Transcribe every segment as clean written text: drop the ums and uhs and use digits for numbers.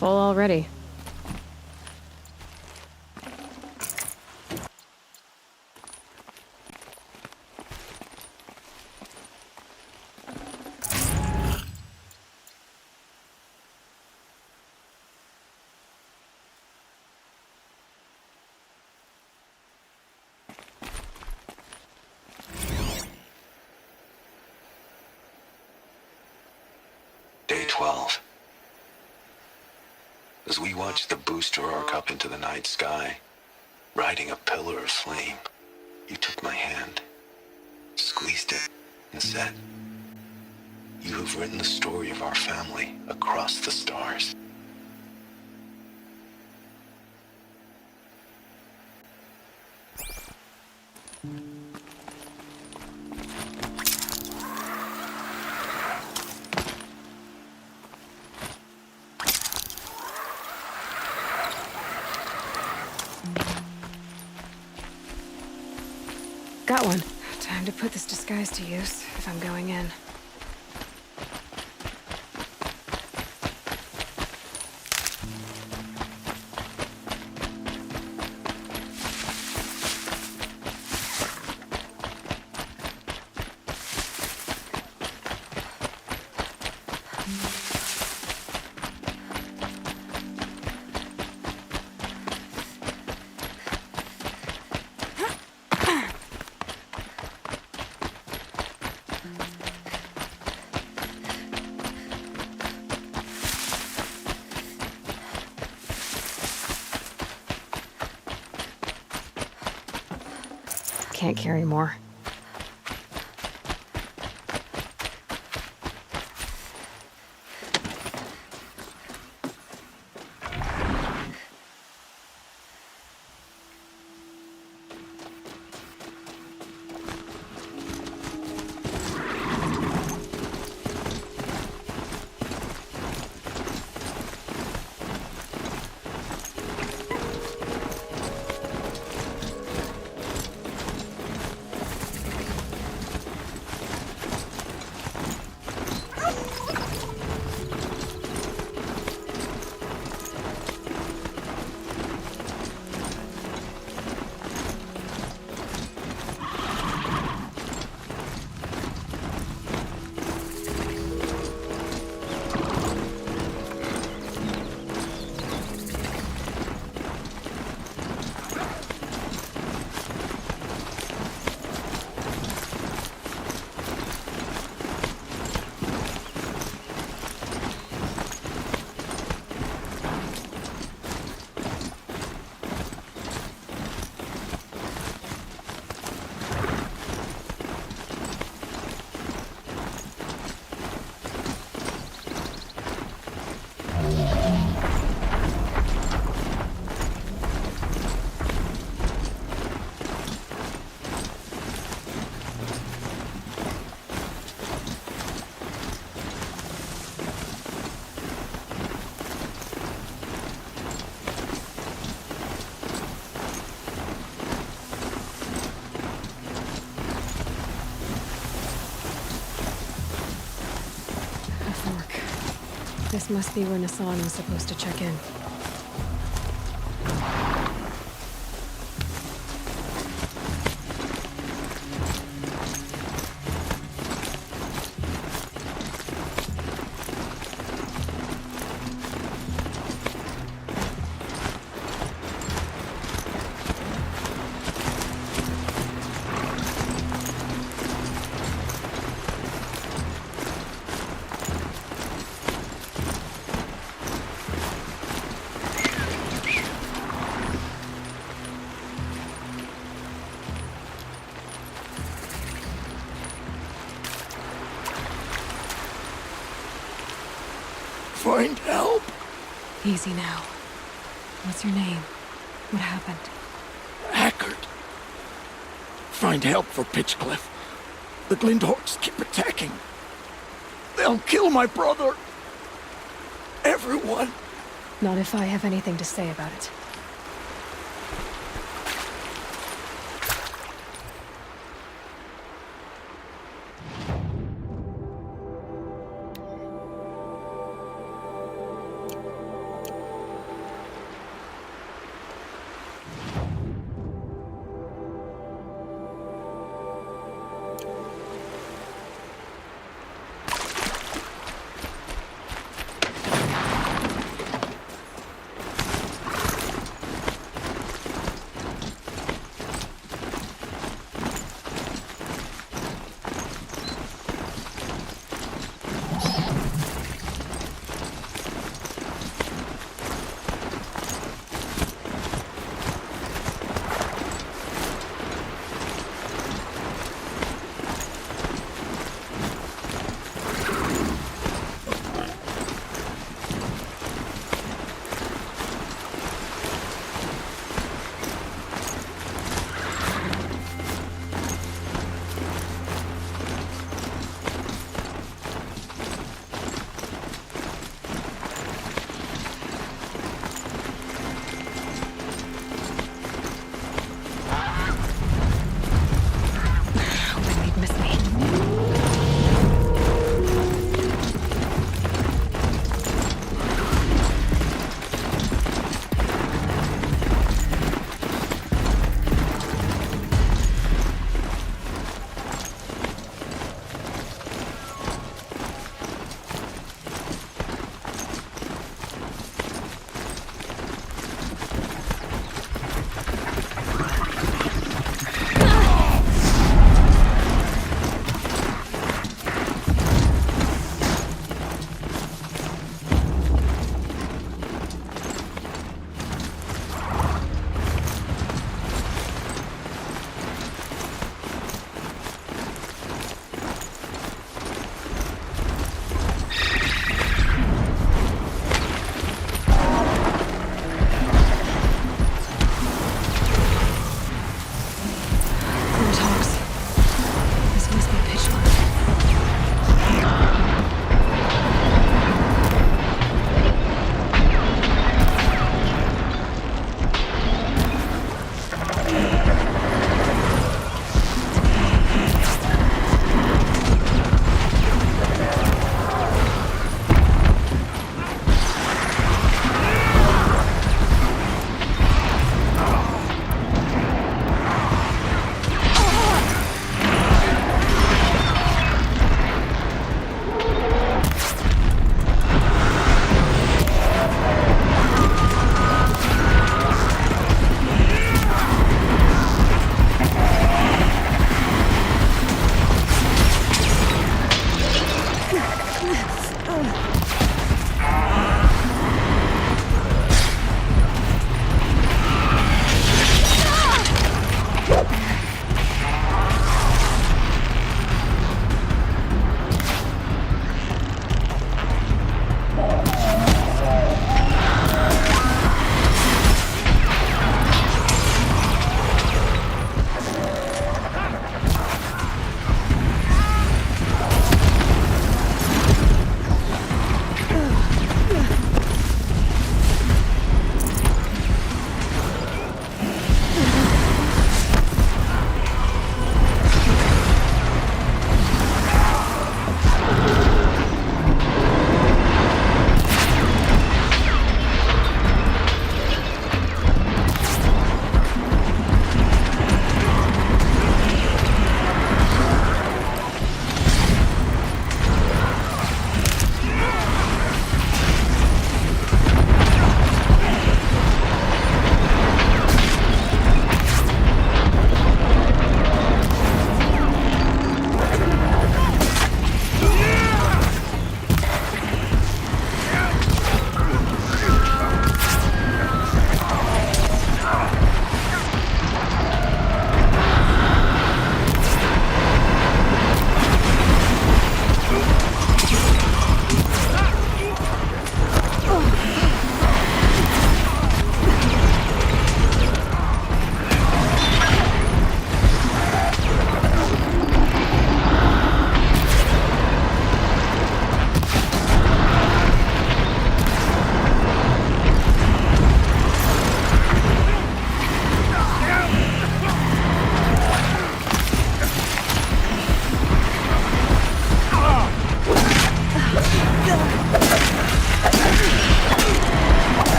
full already. Day 12. As we watched the booster arc up into the night sky, riding a pillar of flame, you took my hand, squeezed it, and said, "You have written the story of our family across the stars." Got one. Time to put this disguise to use, if I'm going in. Can't carry more. This must be where Nassan was supposed to check in. Find help. Easy now. What's your name? What happened? Hackard. Find help for Pitchcliff. The Glindhorks keep attacking. They'll kill my brother. Everyone. Not if I have anything to say about it.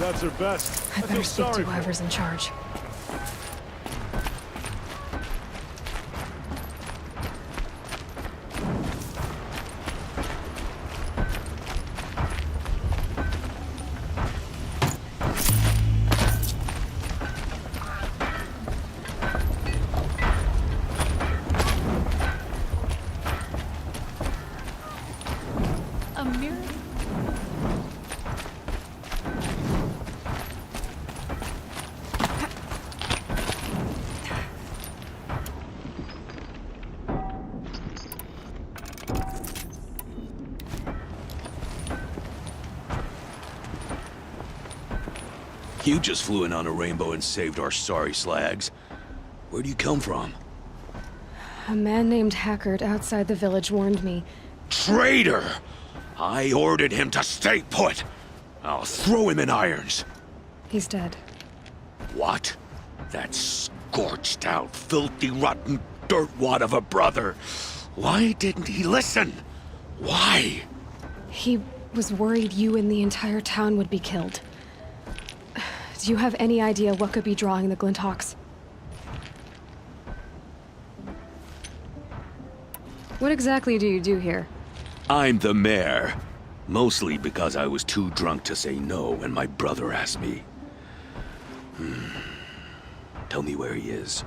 That's her best. I feel better speak sorry to for her. whoever's in charge. A mirror? You just flew in on a rainbow and saved our sorry slags. Where do you come from? A man named Hackard outside the village warned me. Traitor! I ordered him to stay put. I'll throw him in irons. He's dead. What? That scorched out, filthy, rotten dirtwad of a brother. Why didn't he listen? Why? He was worried you and the entire town would be killed. Do you have any idea what could be drawing the Glinthawks? What exactly do you do here? I'm the mayor. Mostly because I was too drunk to say no when my brother asked me. Tell me where he is,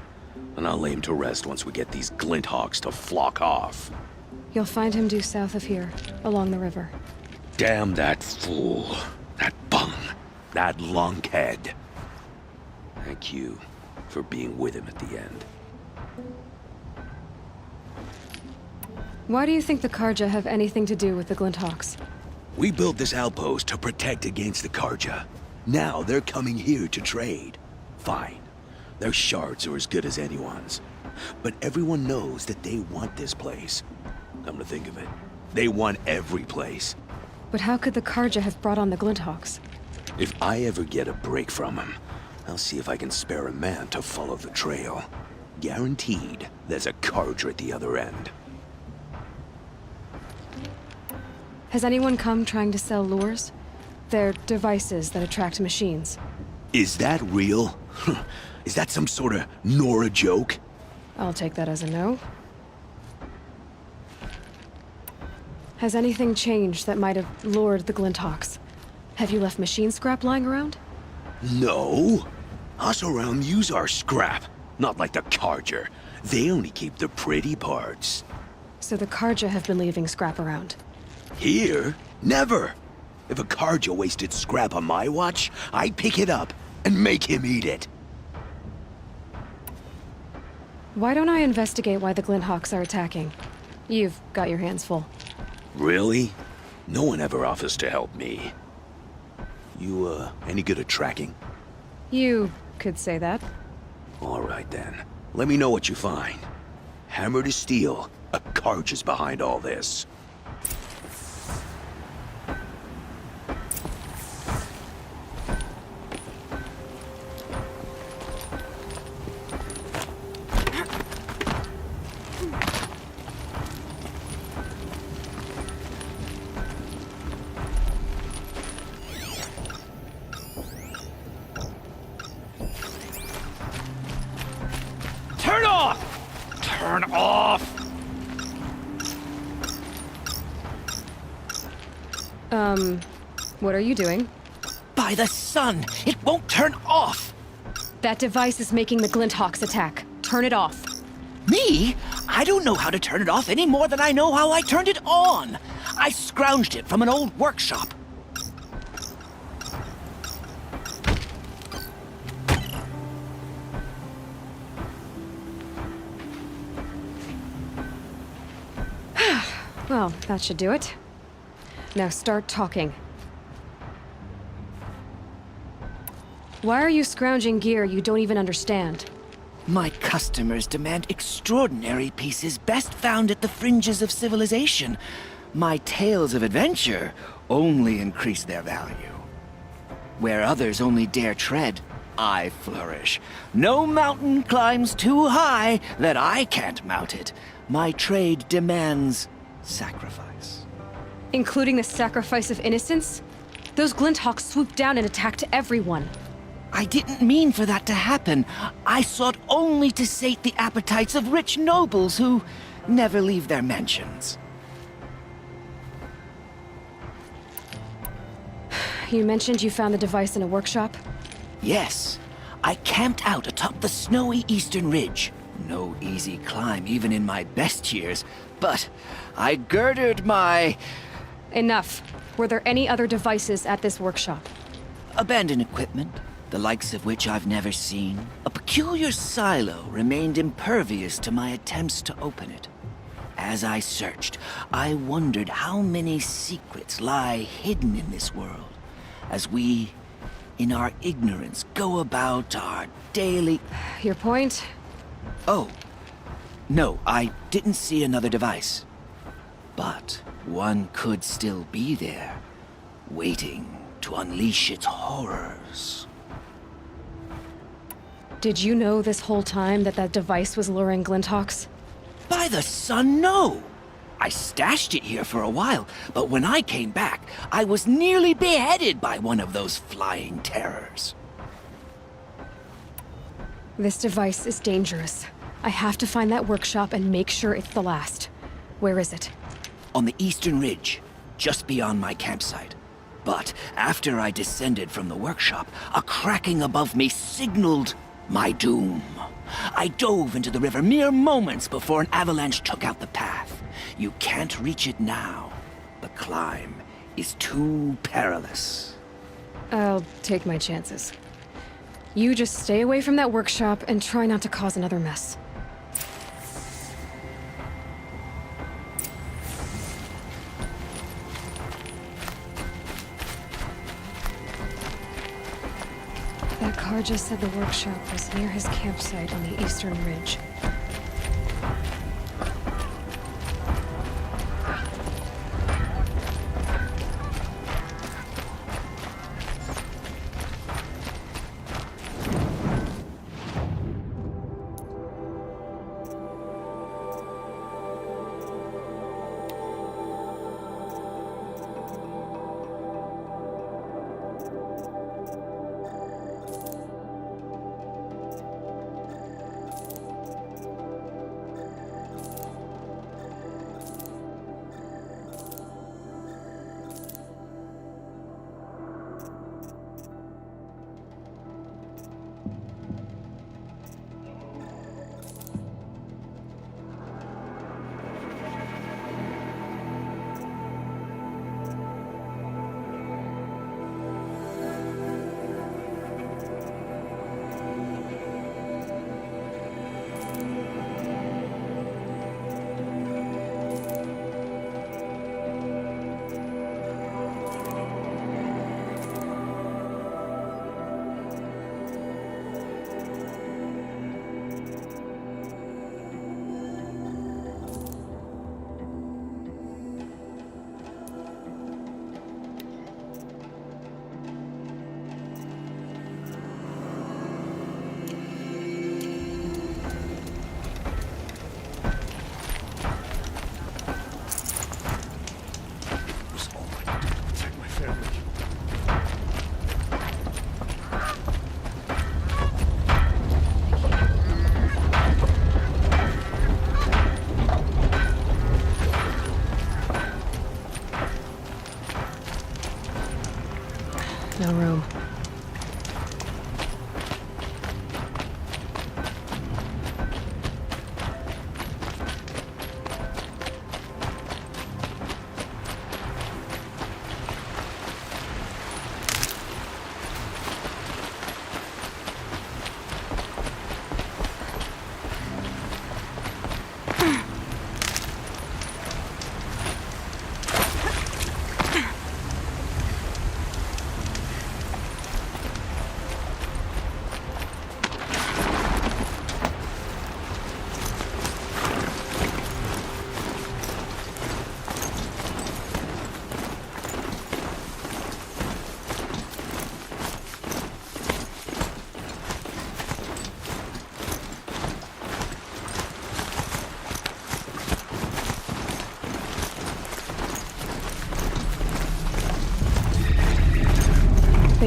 and I'll lay him to rest once we get these Glinthawks to flock off. You'll find him due south of here, along the river. Damn that fool. That bung. That lunkhead. Thank you for being with him at the end. Why do you think the Karja have anything to do with the Glinthawks? We built this outpost to protect against the Karja. Now they're coming here to trade. Fine. Their shards are as good as anyone's. But everyone knows that they want this place. Come to think of it, they want every place. But how could the Karja have brought on the Glinthawks? If I ever get a break from them, I'll see if I can spare a man to follow the trail. Guaranteed, there's a Karja at the other end. Has anyone come trying to sell lures? They're devices that attract machines. Is that real? Is that some sort of Nora joke? I'll take that as a no. Has anything changed that might have lured the Glinthawks? Have you left machine scrap lying around? No. Us around use our scrap. Not like the Karja. They only keep the pretty parts. So the Karja have been leaving scrap around. Here? Never. If a Karja wasted scrap on my watch, I'd pick it up and make him eat it. Why don't I investigate why the Glinthawks are attacking? You've got your hands full. Really? No one ever offers to help me. You, any good at tracking? You could say that. All right then. Let me know what you find. Hammer to steel, a Karja's behind all this. Turn off! Turn off! What are you doing? By the sun, it won't turn off! That device is making the Glinthawks attack. Turn it off. Me? I don't know how to turn it off any more than I know how I turned it on. I scrounged it from an old workshop. Well, that should do it. Now start talking. Why are you scrounging gear you don't even understand? My customers demand extraordinary pieces best found at the fringes of civilization. My tales of adventure only increase their value. Where others only dare tread, I flourish. No mountain climbs too high that I can't mount it. My trade demands sacrifice. Including the sacrifice of innocence? Those Glinthawks swooped down and attacked everyone. I didn't mean for that to happen. I sought only to sate the appetites of rich nobles who never leave their mansions. You mentioned you found the device in a workshop? Yes, I camped out atop the snowy eastern ridge. No easy climb even in my best years, but I girded my Enough. Were there any other devices at this workshop? abandoned equipment, the likes of which I've never seen. A peculiar silo remained impervious to my attempts to open it. As I searched, I wondered how many secrets lie hidden in this world, as we, in our ignorance, go about our daily... Your point? Oh, no, I didn't see another device. But one could still be there, waiting to unleash its horrors. Did you know this whole time that that device was luring Glinthawks? By the sun, no! I stashed it here for a while, but when I came back, I was nearly beheaded by one of those flying terrors. This device is dangerous. I have to find that workshop and make sure it's the last. Where is it? On the eastern ridge, just beyond my campsite. But after I descended from the workshop, a cracking above me signaled my doom. I dove into the river mere moments before an avalanche took out the path. You can't reach it now. The climb is too perilous. I'll take my chances. You just stay away from that workshop and try not to cause another mess. That car just said the workshop was near his campsite on the eastern ridge.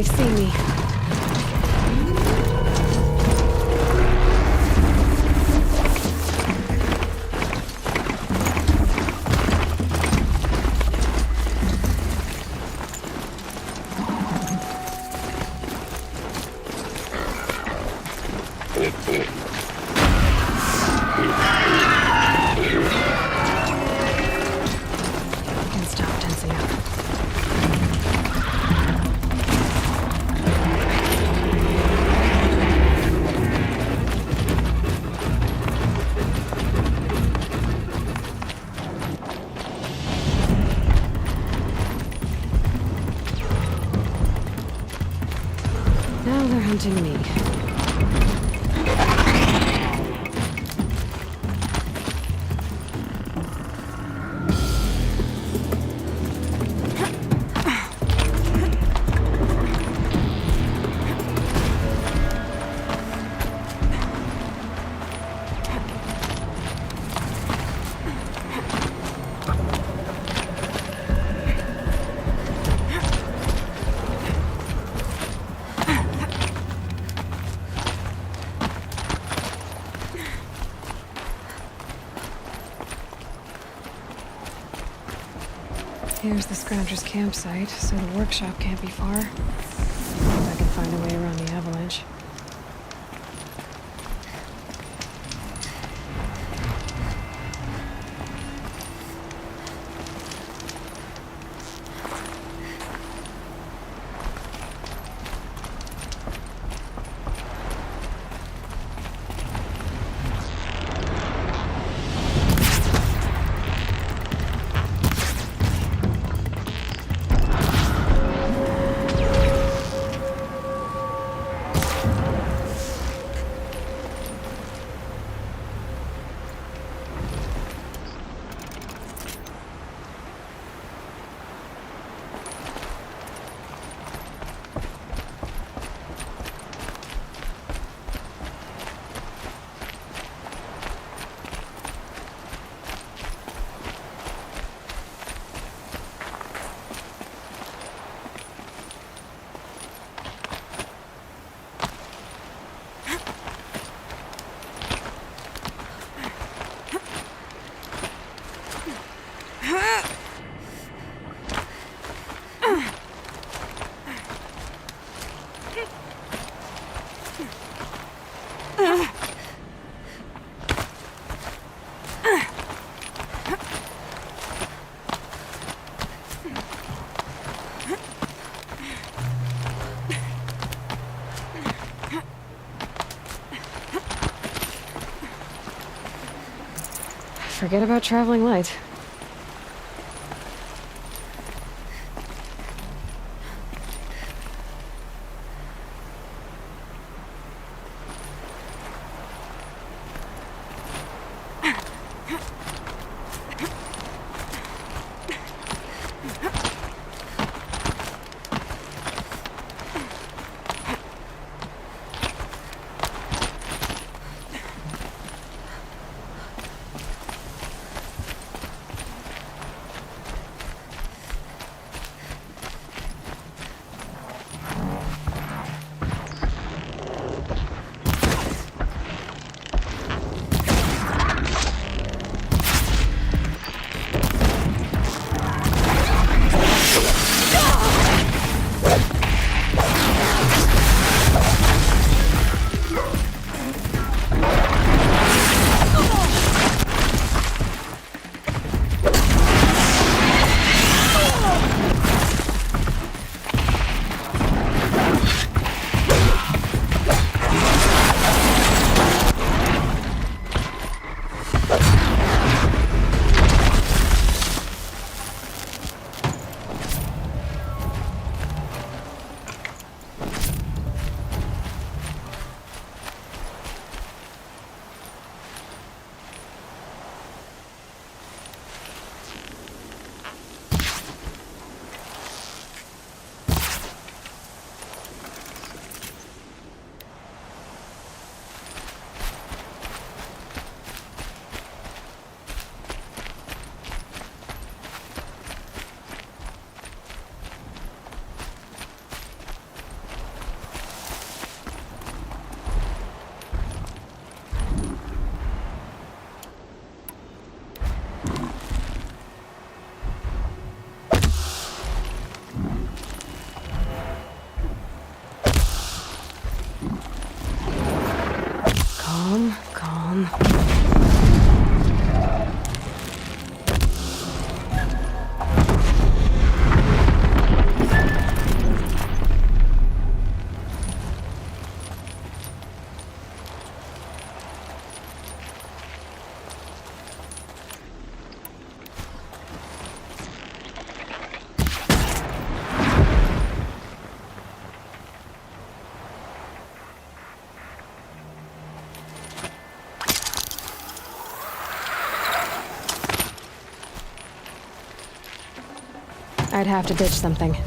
They see me. Can't stop tensing up. Now they're hunting me. Here's the Scrounger's campsite, so the workshop can't be far. If I can find a way around the avalanche. Forget about traveling light. Calm, calm. I'd have to ditch something.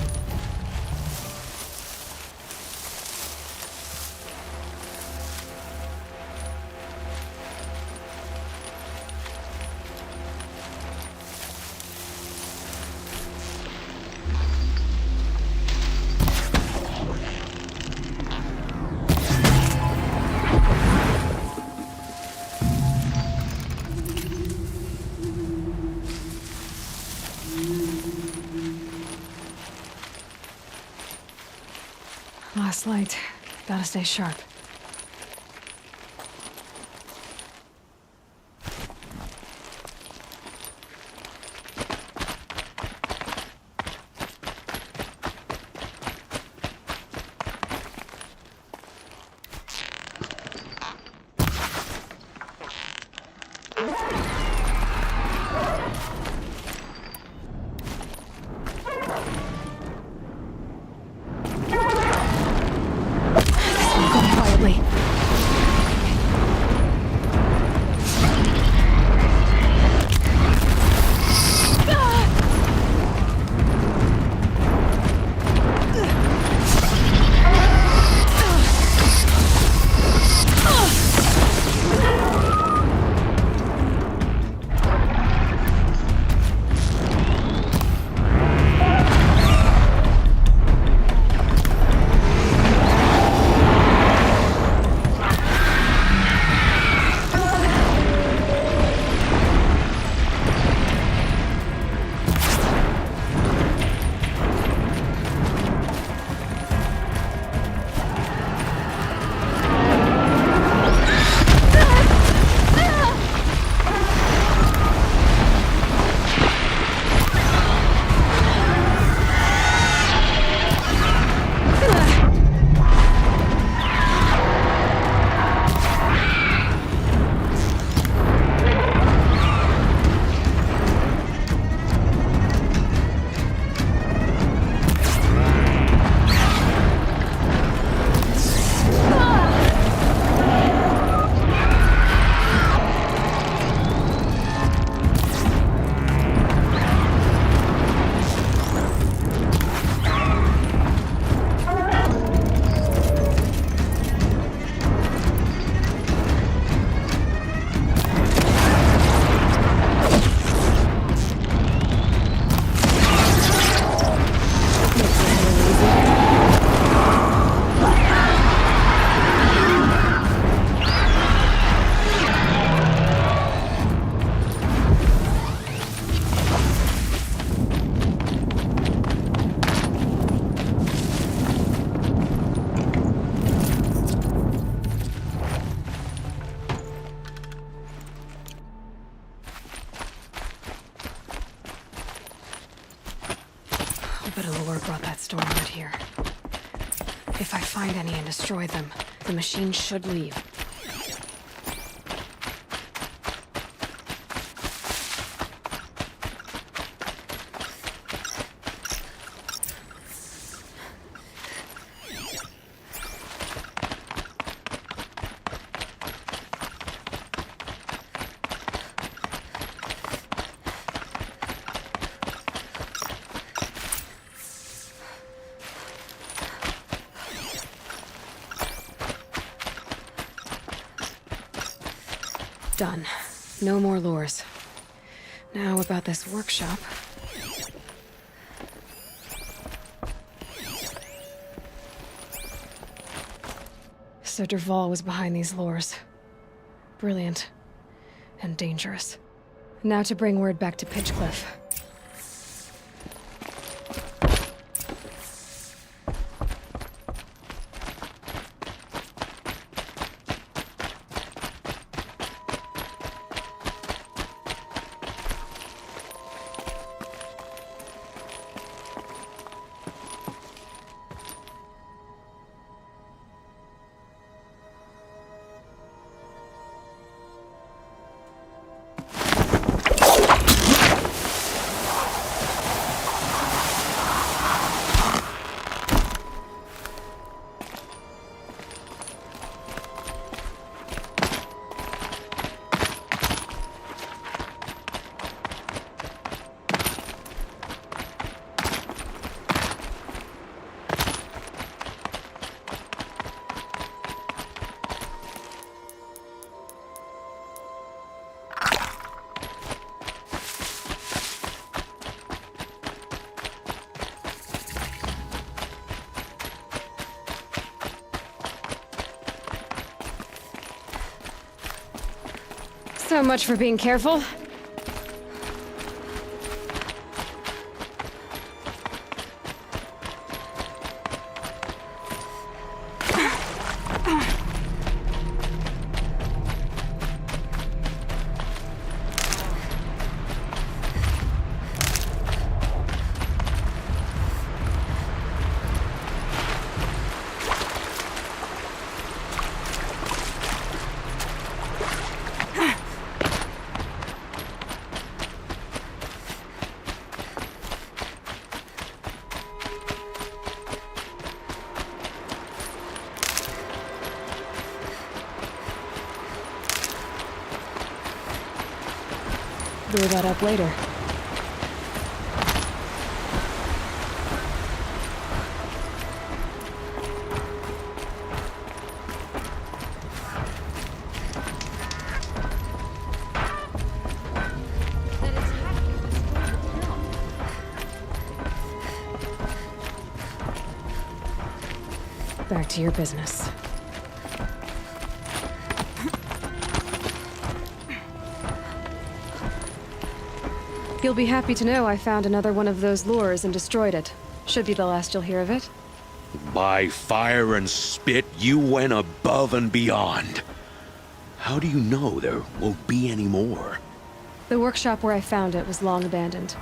Last light. Gotta stay sharp. Go quietly. A bit of lore brought that storm out here. If I find any and destroy them, the machine should leave. Done. No more lures. Now about this workshop. So Dervahl was behind these lures. Brilliant. And dangerous. Now to bring word back to Pitchcliff. So much for being careful. Blew that up later. Back to your business. You'll be happy to know I found another one of those lures and destroyed it. Should be the last you'll hear of it. By fire and spit, you went above and beyond. How do you know there won't be any more? The workshop where I found it was long abandoned.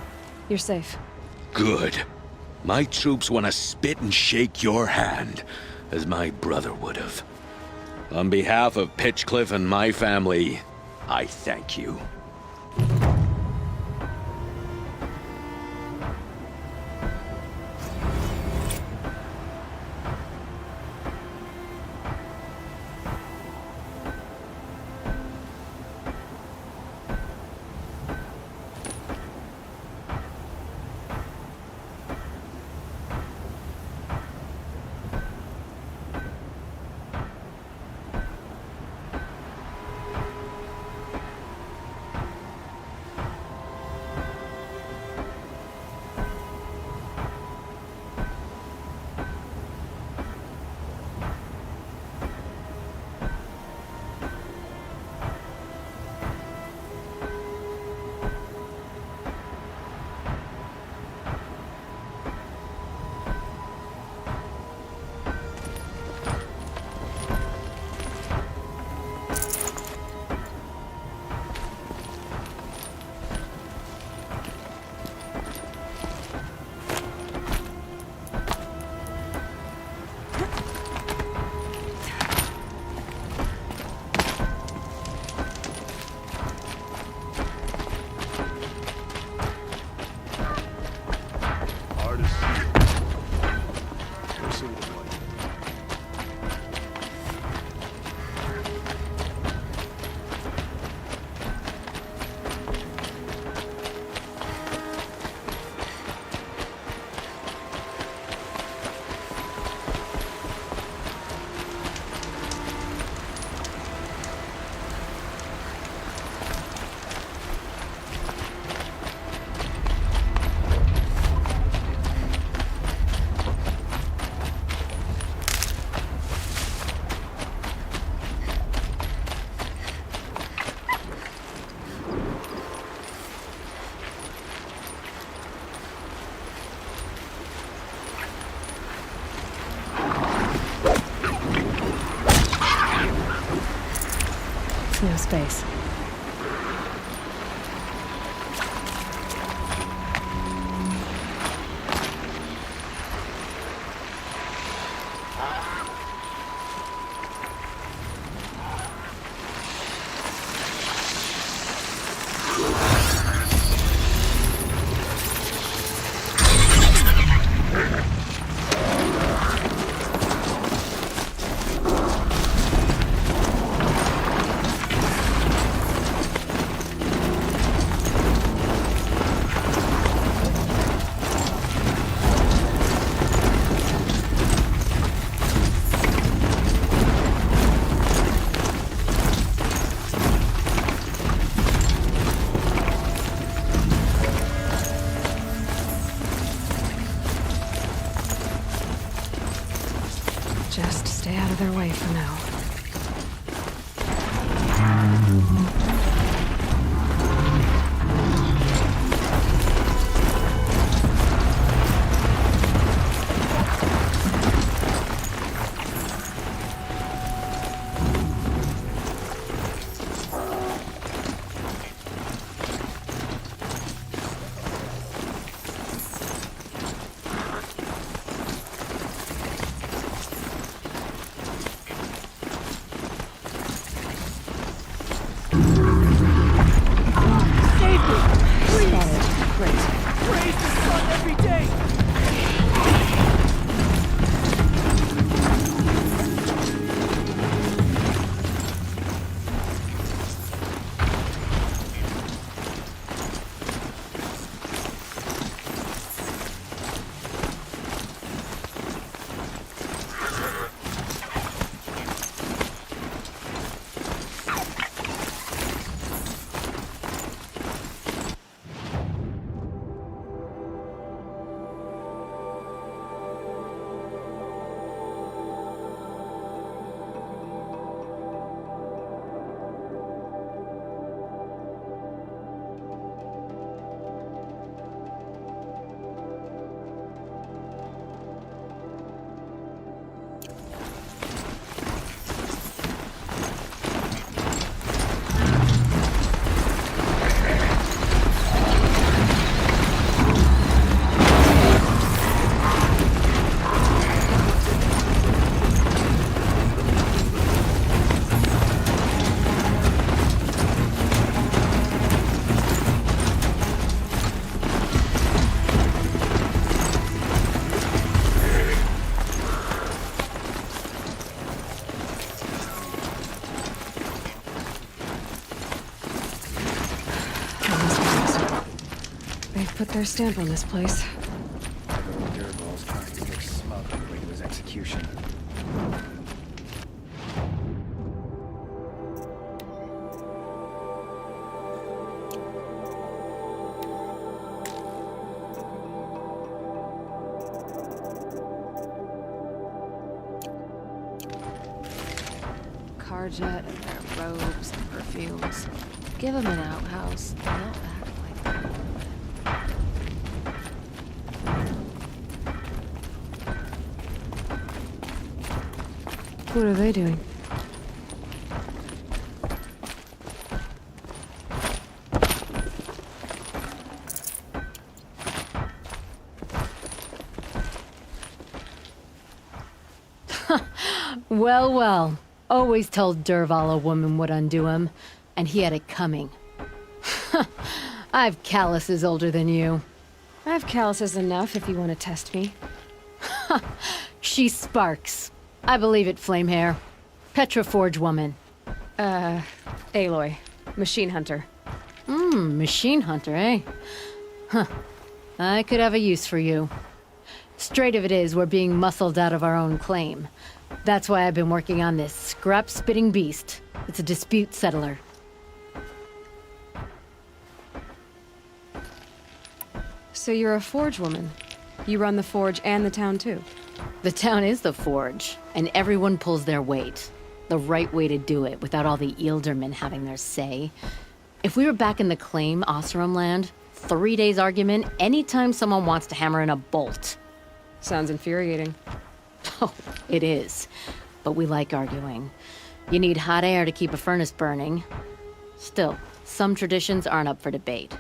You're safe. Good. My troops want to spit and shake your hand, as my brother would have. On behalf of Pitchcliff and my family, I thank you. No space. Spotted. Great. Praise the sun every day! They've put their stamp on this place. Everyone Durbal's trying to look smug on the way to his execution. Carjet and their robes and perfumes. Give them an outhouse. They'll act like that. What are they doing? Well, well. Always told Derval a woman would undo him, and he had it coming. I've calluses older than you. I have calluses enough if you want to test me. She sparks. I believe it, Flamehair. Petra Forge woman. Aloy. Machine hunter. Machine hunter, eh? Huh. I could have a use for you. Straight of it is, we're being muscled out of our own claim. That's why I've been working on this scrap-spitting beast. It's a dispute settler. So you're a forge woman. You run the forge and the town too. The town is the forge, and everyone pulls their weight. The right way to do it, without all the Eildermen having their say. If we were back in the claim, Oseram land, 3 days argument anytime someone wants to hammer in a bolt. Sounds infuriating. Oh, it is. But we like arguing. You need hot air to keep a furnace burning. Still, some traditions aren't up for debate.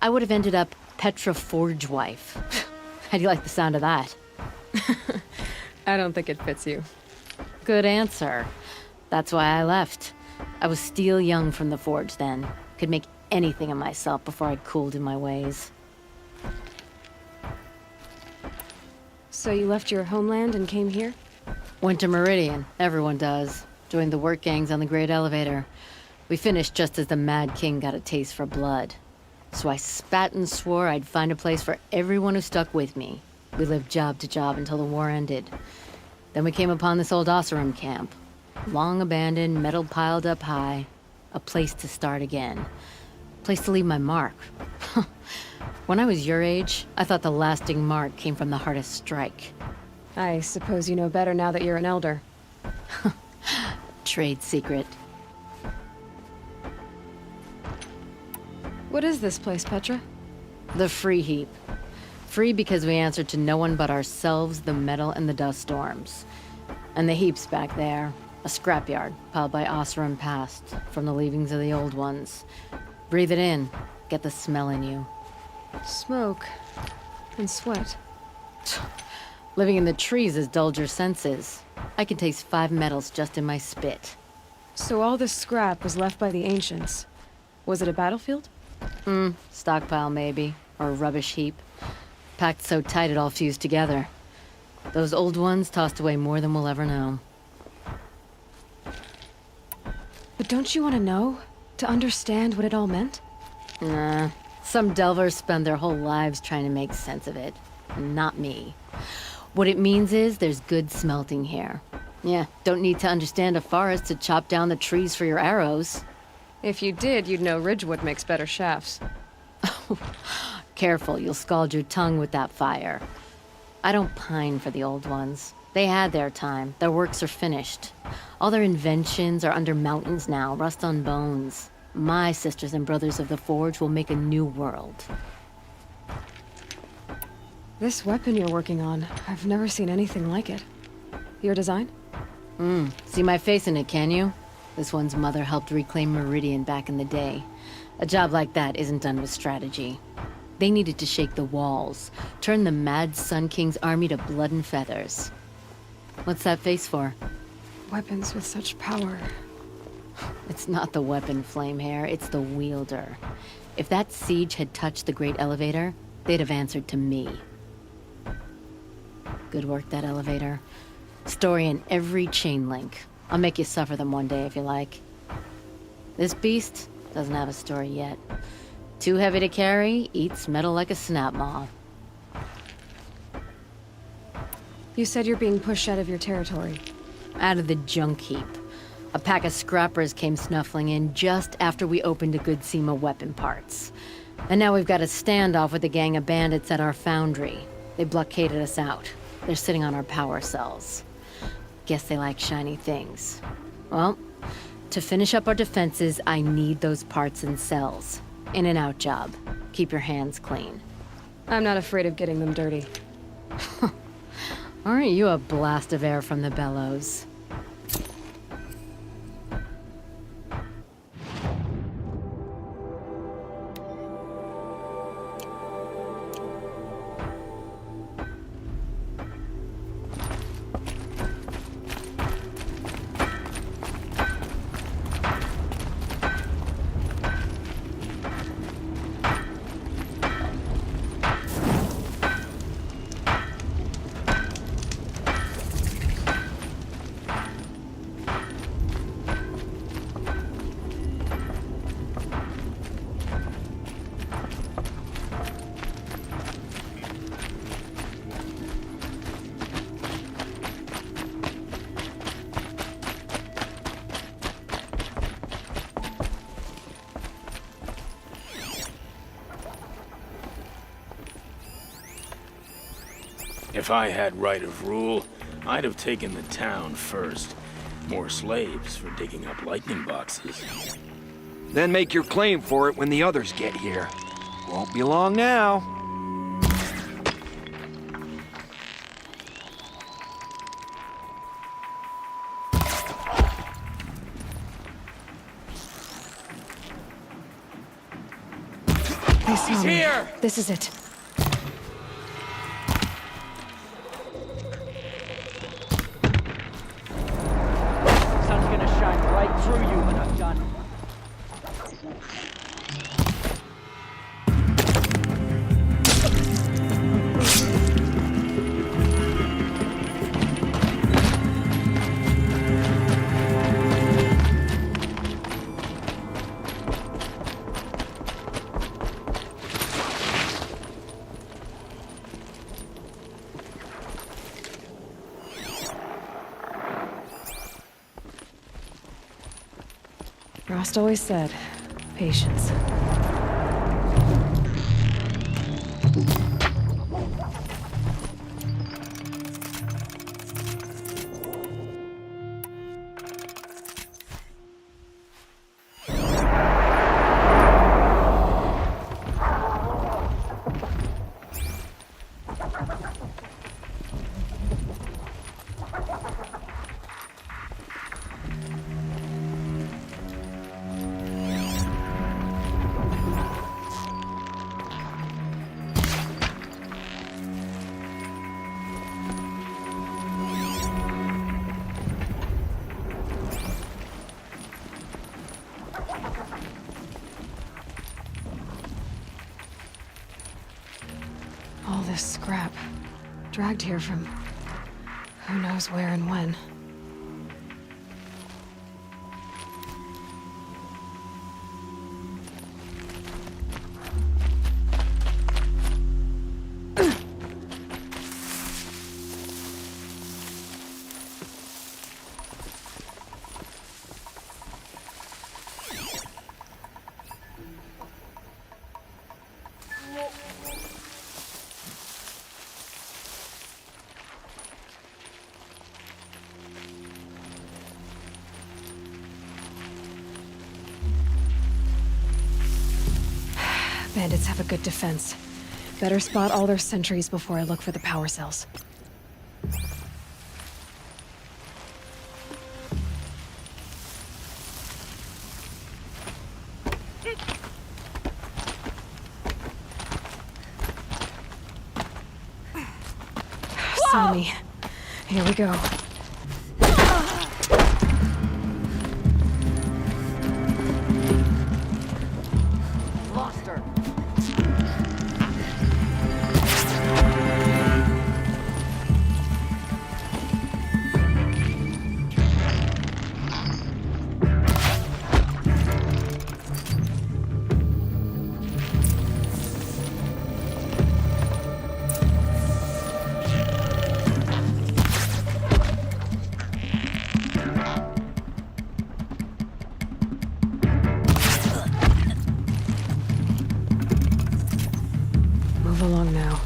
I would have ended up Petra Forge wife. How do you like the sound of that? I don't think it fits you. Good answer. That's why I left. I was steel young from the forge then. Could make anything of myself before I cooled in my ways. So you left your homeland and came here? Went to Meridian. Everyone does. Joined the work gangs on the Great Elevator. We finished just as the Mad King got a taste for blood. So I spat and swore I'd find a place for everyone who stuck with me. We lived job to job until the war ended. Then we came upon this old Oseram camp. Long abandoned, metal piled up high. A place to start again. Place to leave my mark. When I was your age, I thought the lasting mark came from the hardest strike. I suppose you know better now that you're an elder. Trade secret. What is this place, Petra? The Free Heap. Free because we answered to no one but ourselves, the metal, and the dust storms. And the heap's back there. A scrapyard, piled by Oseram past, from the leavings of the old ones. Breathe it in. Get the smell in you. Smoke. And sweat. Living in the trees has dulled your senses. I can taste 5 metals just in my spit. So all this scrap was left by the ancients. Was it a battlefield? Stockpile, maybe. Or a rubbish heap. Packed so tight it all fused together. Those old ones tossed away more than we'll ever know. But don't you want to know? To understand what it all meant? Nah. Some delvers spend their whole lives trying to make sense of it. Not me. What it means is there's good smelting here. Yeah, don't need to understand a forest to chop down the trees for your arrows. If you did, you'd know Ridgewood makes better shafts. Careful, you'll scald your tongue with that fire. I don't pine for the old ones. They had their time. Their works are finished. All their inventions are under mountains now, rust on bones. My sisters and brothers of the Forge will make a new world. This weapon you're working on, I've never seen anything like it. Your design? See my face in it, can you? This one's mother helped reclaim Meridian back in the day. A job like that isn't done with strategy. They needed to shake the walls, turn the mad Sun King's army to blood and feathers. What's that face for? Weapons with such power. It's not the weapon, Flamehair, it's the wielder. If that siege had touched the Great Elevator, they'd have answered to me. Good work, that elevator. Story in every chain link. I'll make you suffer them one day if you like. This beast doesn't have a story yet. Too heavy to carry, eats metal like a snap maw. You said you're being pushed out of your territory. Out of the junk heap. A pack of scrappers came snuffling in just after we opened a good seam of weapon parts. And now we've got a standoff with a gang of bandits at our foundry. They blockaded us out. They're sitting on our power cells. Guess they like shiny things. Well, to finish up our defenses, I need those parts and cells. In and out job. Keep your hands clean. I'm not afraid of getting them dirty. Aren't you a blast of air from the bellows? If I had right of rule, I'd have taken the town first. More slaves for digging up lightning boxes. Then make your claim for it when the others get here. Won't be long now. They saw He's me. here! This is it. Sun's gonna shine right through you when I'm done. Frost always said, patience. this scrap. Dragged here from who knows where and when. Bandits have a good defense. Better spot all their sentries before I look for the power cells. Saw me. Here we go. Lost her. Move along now.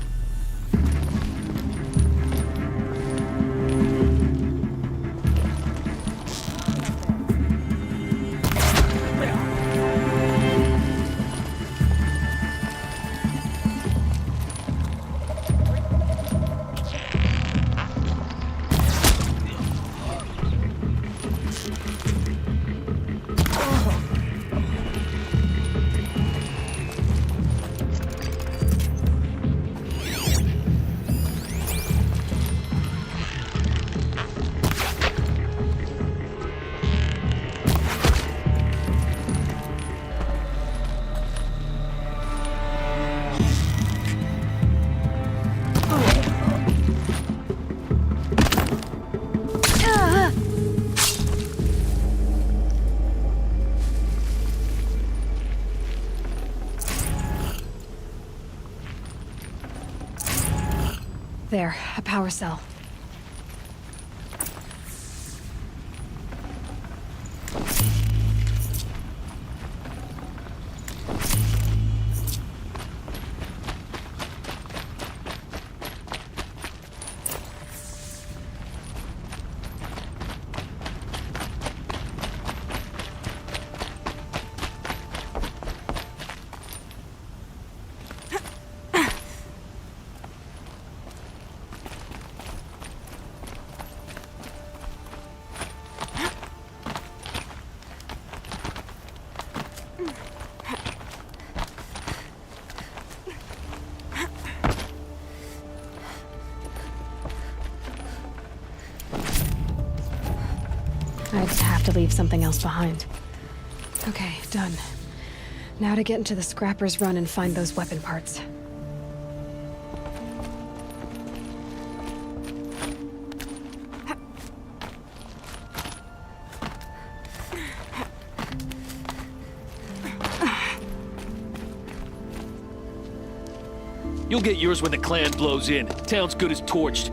There, a power cell. I'd have to leave something else behind. Okay, done. Now to get into the Scrapper's Run and find those weapon parts. You'll get yours when the clan blows in. Town's good as torched.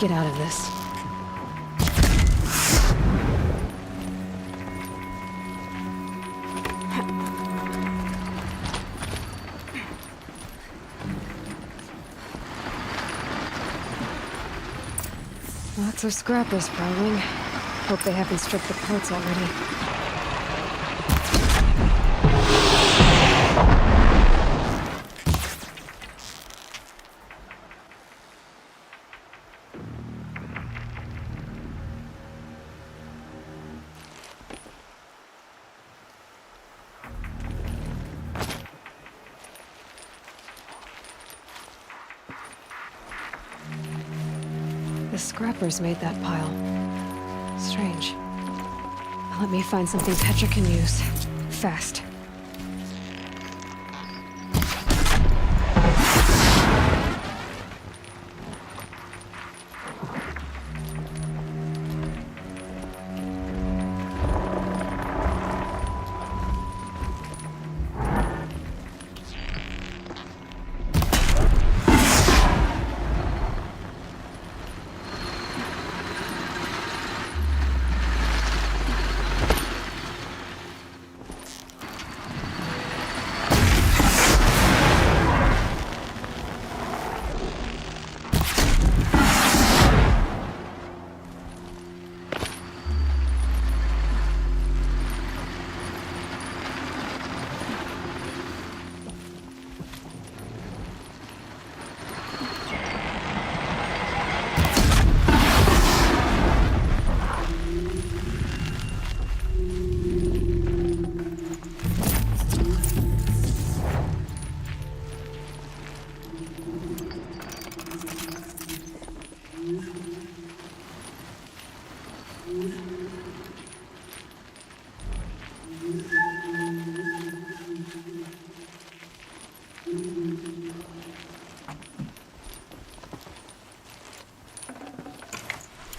get out of this. Lots of scrappers prowling. Hope they haven't stripped the parts already. The scrappers made that pile. Strange. Let me find something Petra can use. Fast.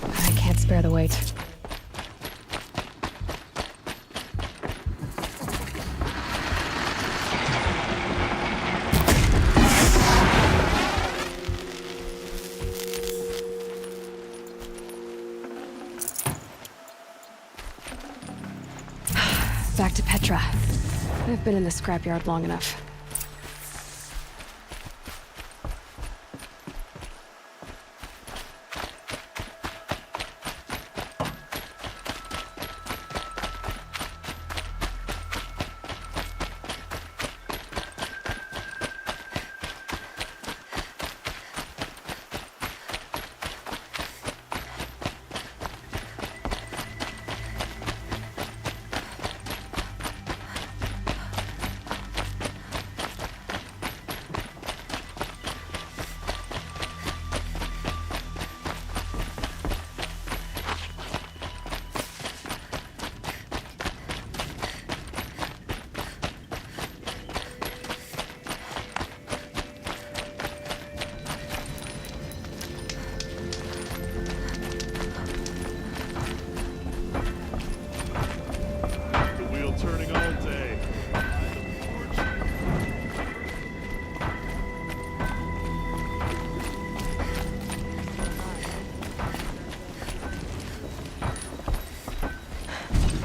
I can't spare the weight. Back to Petra. I've been in the scrapyard long enough.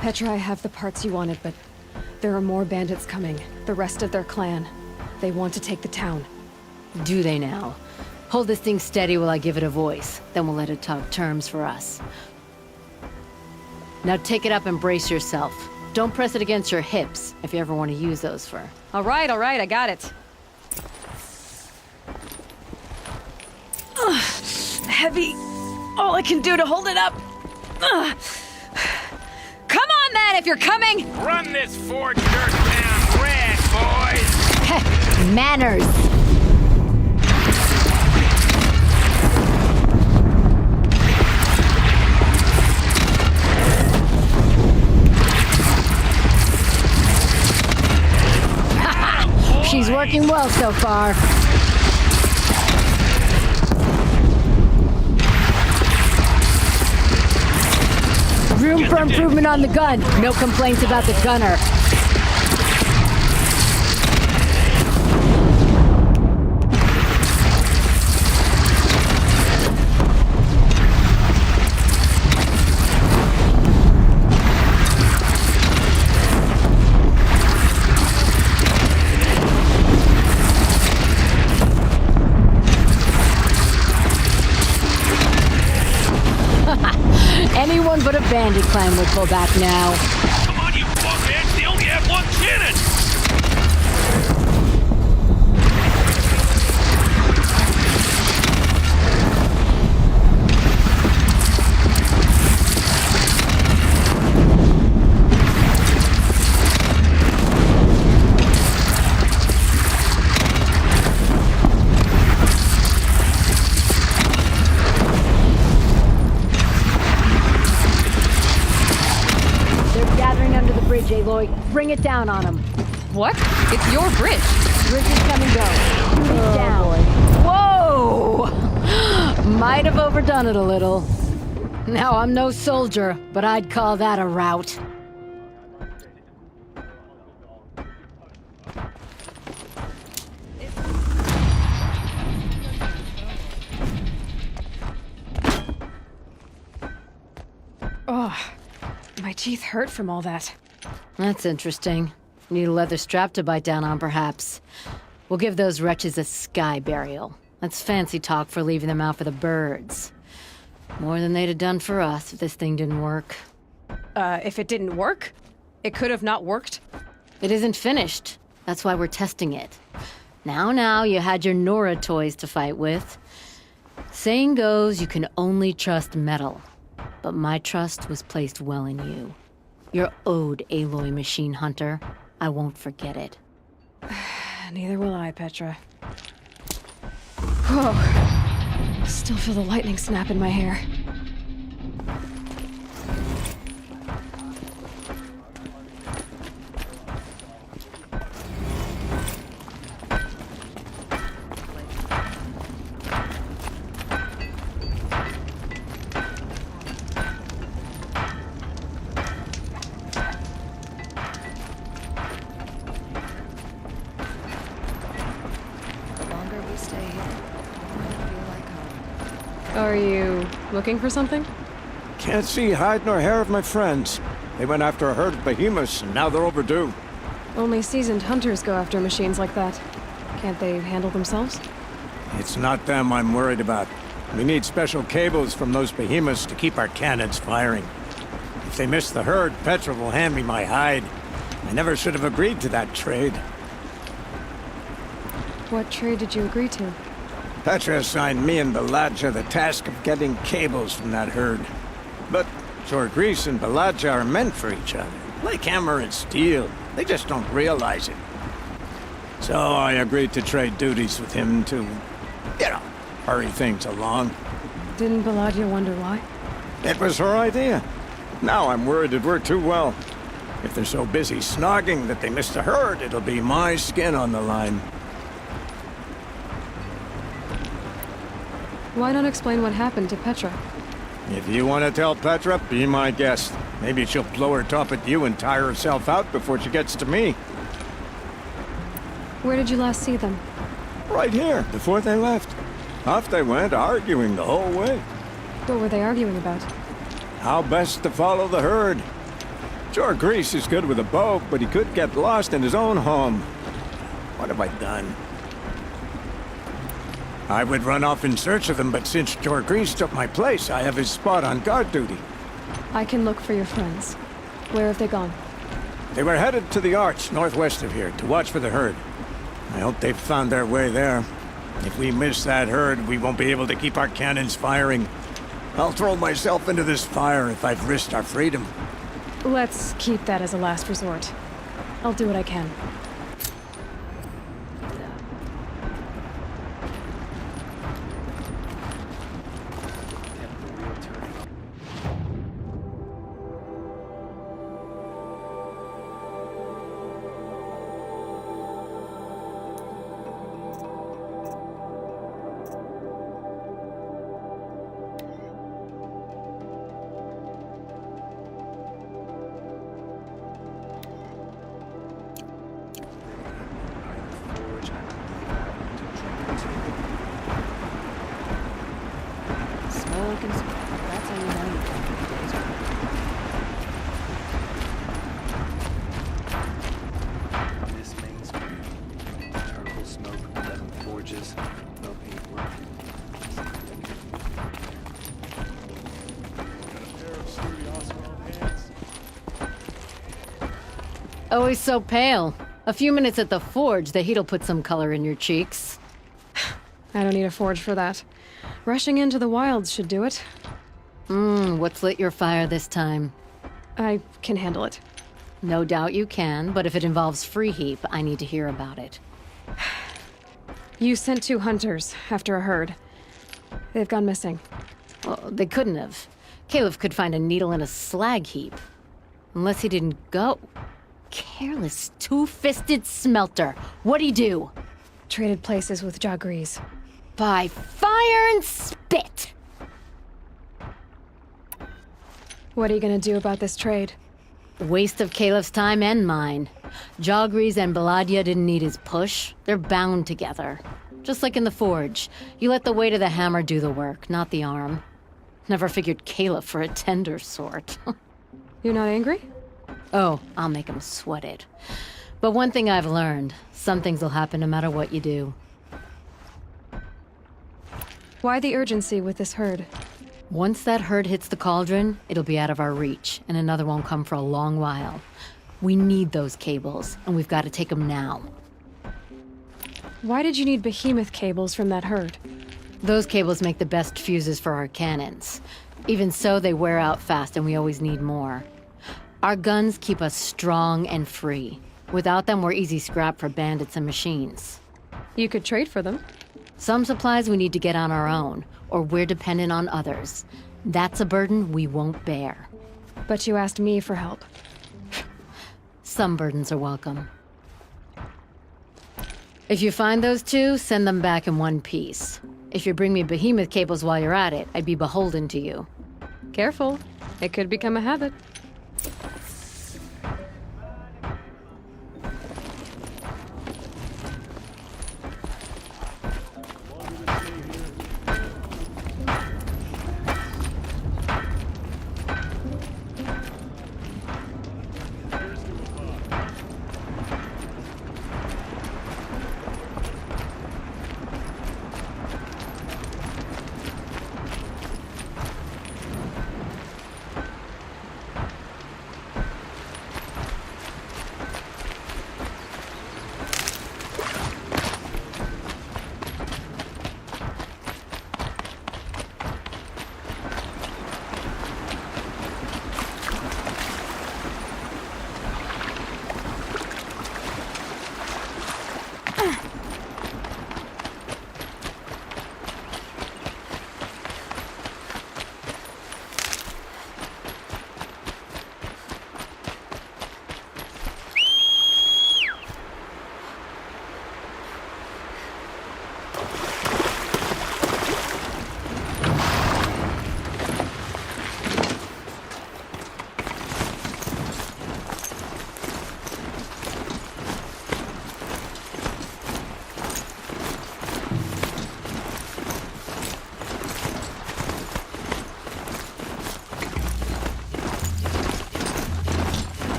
Petra, I have the parts you wanted, but there are more bandits coming. The rest of their clan. They want to take the town. Do they now? Hold this thing steady while I give it a voice. Then we'll let it talk terms for us. Now take it up and brace yourself. Don't press it against your hips, if you ever want to use those for... All right, I got it. Heavy. All I can do to hold it up. Come on, then, if you're coming! Run this Ford dirt down red, boys! Manners! She's working well so far. Room for improvement on the gun. No complaints about the gunner. bandit clan would pull back now. Come on, you fuckheads! They only have one cannon! Aloy, bring it down on him. What? It's your bridge. Bridge is come and go. He's down. Whoa! Might have overdone it a little. Now, I'm no soldier, but I'd call that a rout. Oh, my teeth hurt from all that. That's interesting. Need a leather strap to bite down on, perhaps. We'll give those wretches a sky burial. That's fancy talk for leaving them out for the birds. More than they'd have done for us if this thing didn't work. If it didn't work? It could have not worked? It isn't finished. That's why we're testing it. Now, you had your Nora toys to fight with. Saying goes, you can only trust metal. But my trust was placed well in you. You're owed, Aloy Machine Hunter. I won't forget it. Neither will I, Petra. Whoa. Still feel the lightning snap in my hair. Are you looking for something? Can't see hide nor hair of my friends. They went after a herd of behemoths, and now they're overdue. Only seasoned hunters go after machines like that. Can't they handle themselves? It's not them I'm worried about. We need special cables from those behemoths to keep our cannons firing. If they miss the herd, Petra will hand me my hide. I never should have agreed to that trade. What trade did you agree to? Petra assigned me and Baladja the task of getting cables from that herd. But Jorgris and Baladja are meant for each other, like hammer and steel. They just don't realize it. So I agreed to trade duties with him to, hurry things along. Didn't Baladja wonder why? It was her idea. Now I'm worried it worked too well. If they're so busy snogging that they miss the herd, it'll be my skin on the line. Why not explain what happened to Petra? If you want to tell Petra, be my guest. Maybe she'll blow her top at you and tire herself out before she gets to me. Where did you last see them? Right here, before they left. Off they went, arguing the whole way. What were they arguing about? How best to follow the herd. Jorgris is good with a bow, but he could get lost in his own home. What have I done? I would run off in search of them, but since Jorgris took my place, I have his spot on guard duty. I can look for your friends. Where have they gone? They were headed to the Arch, northwest of here, to watch for the herd. I hope they've found their way there. If we miss that herd, we won't be able to keep our cannons firing. I'll throw myself into this fire if I've risked our freedom. Let's keep that as a last resort. I'll do what I can. That's how you know you're drinking the day's work. This main street. Charcoal smoke, 11 forges, no paintwork. Got a pair of sturdy Oscar Always so pale. A few minutes at the forge, the heat'll put some color in your cheeks. I don't need a forge for that. Rushing into the wilds should do it. What's lit your fire this time? I can handle it. No doubt you can, but if it involves Free Heap, I need to hear about it. You sent 2 hunters after a herd. They've gone missing. Well, they couldn't have. Caleb could find a needle in a slag heap. Unless he didn't go. Careless, two-fisted smelter. What'd he do? Traded places with Jagrees. By fire and spit! What are you gonna do about this trade? Waste of Caleb's time and mine. Jagrees and Baladia didn't need his push. They're bound together. Just like in the forge. You let the weight of the hammer do the work, not the arm. Never figured Caleb for a tender sort. You're not angry? Oh, I'll make him sweat it. But one thing I've learned, some things will happen no matter what you do. Why the urgency with this herd? Once that herd hits the cauldron, it'll be out of our reach, and another won't come for a long while. We need those cables, and we've got to take them now. Why did you need behemoth cables from that herd? Those cables make the best fuses for our cannons. Even so, they wear out fast, and we always need more. Our guns keep us strong and free. Without them, we're easy scrap for bandits and machines. You could trade for them. Some supplies we need to get on our own, or we're dependent on others. That's a burden we won't bear. But you asked me for help. Some burdens are welcome. If you find those 2, send them back in one piece. If you bring me behemoth cables while you're at it, I'd be beholden to you. Careful. It could become a habit.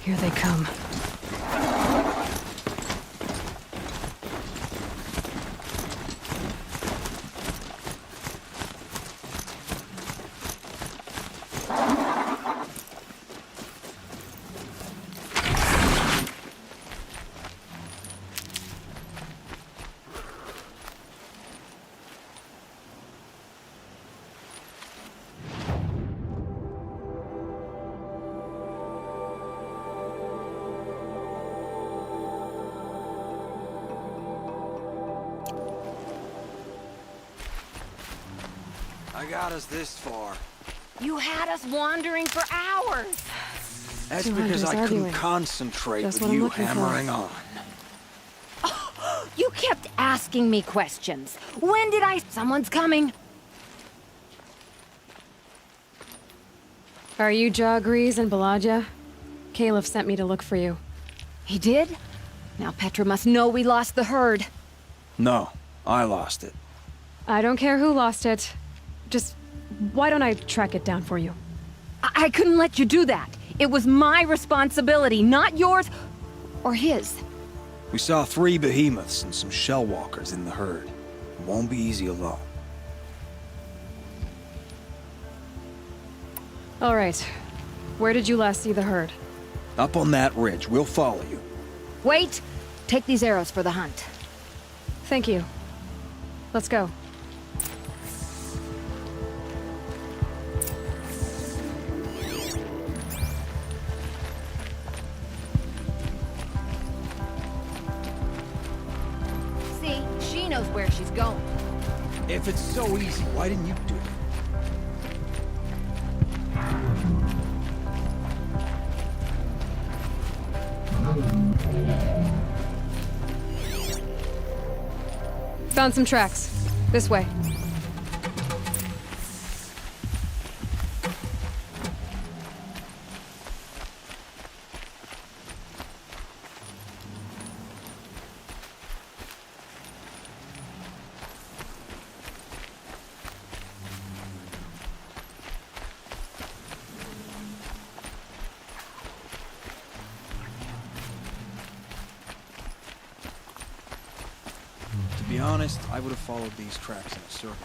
Here they come. I got us this far. You had us wandering for hours. That's Two because hunters I couldn't arguing. concentrate That's with what I'm you looking for. hammering on. You kept asking me questions. When did I... Someone's coming. Are you Jagrees and Balaja? Caliph sent me to look for you. He did? Now Petra must know we lost the herd. No, I lost it. I don't care who lost it. Just, why don't I track it down for you? I couldn't let you do that. It was my responsibility, not yours or his. We saw 3 behemoths and some shell walkers in the herd. It won't be easy alone. All right. Where did you last see the herd? Up on that ridge, we'll follow you. Wait! Take these arrows for the hunt. Thank you. Let's go. See, she knows where she's going. If it's so easy, why didn't you do it? Found some tracks. This way. To be honest, I would have followed these tracks in a circle.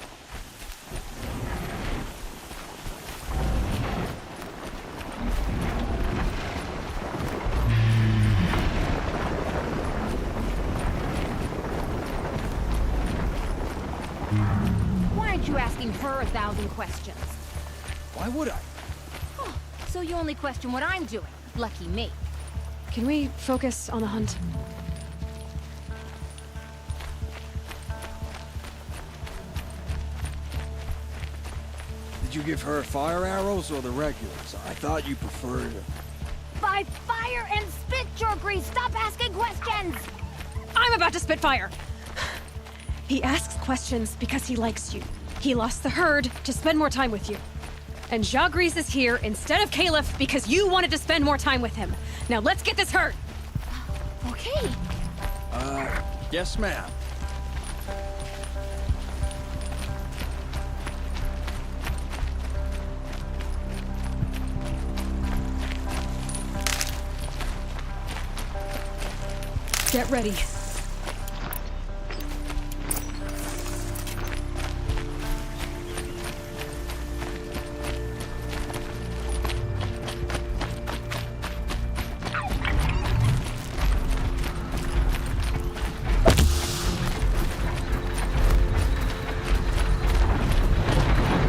Why aren't you asking her 1,000 questions? Why would I? So you only question what I'm doing. Lucky me. Can we focus on the hunt? Did you give her fire arrows or the regulars? I thought you preferred... By fire and spit, Jagrees! Stop asking questions! I'm about to spit fire! He asks questions because he likes you. He lost the herd to spend more time with you. And Jagrees is here instead of Caliph because you wanted to spend more time with him. Now let's get this herd! Okay. Yes, ma'am. Get ready.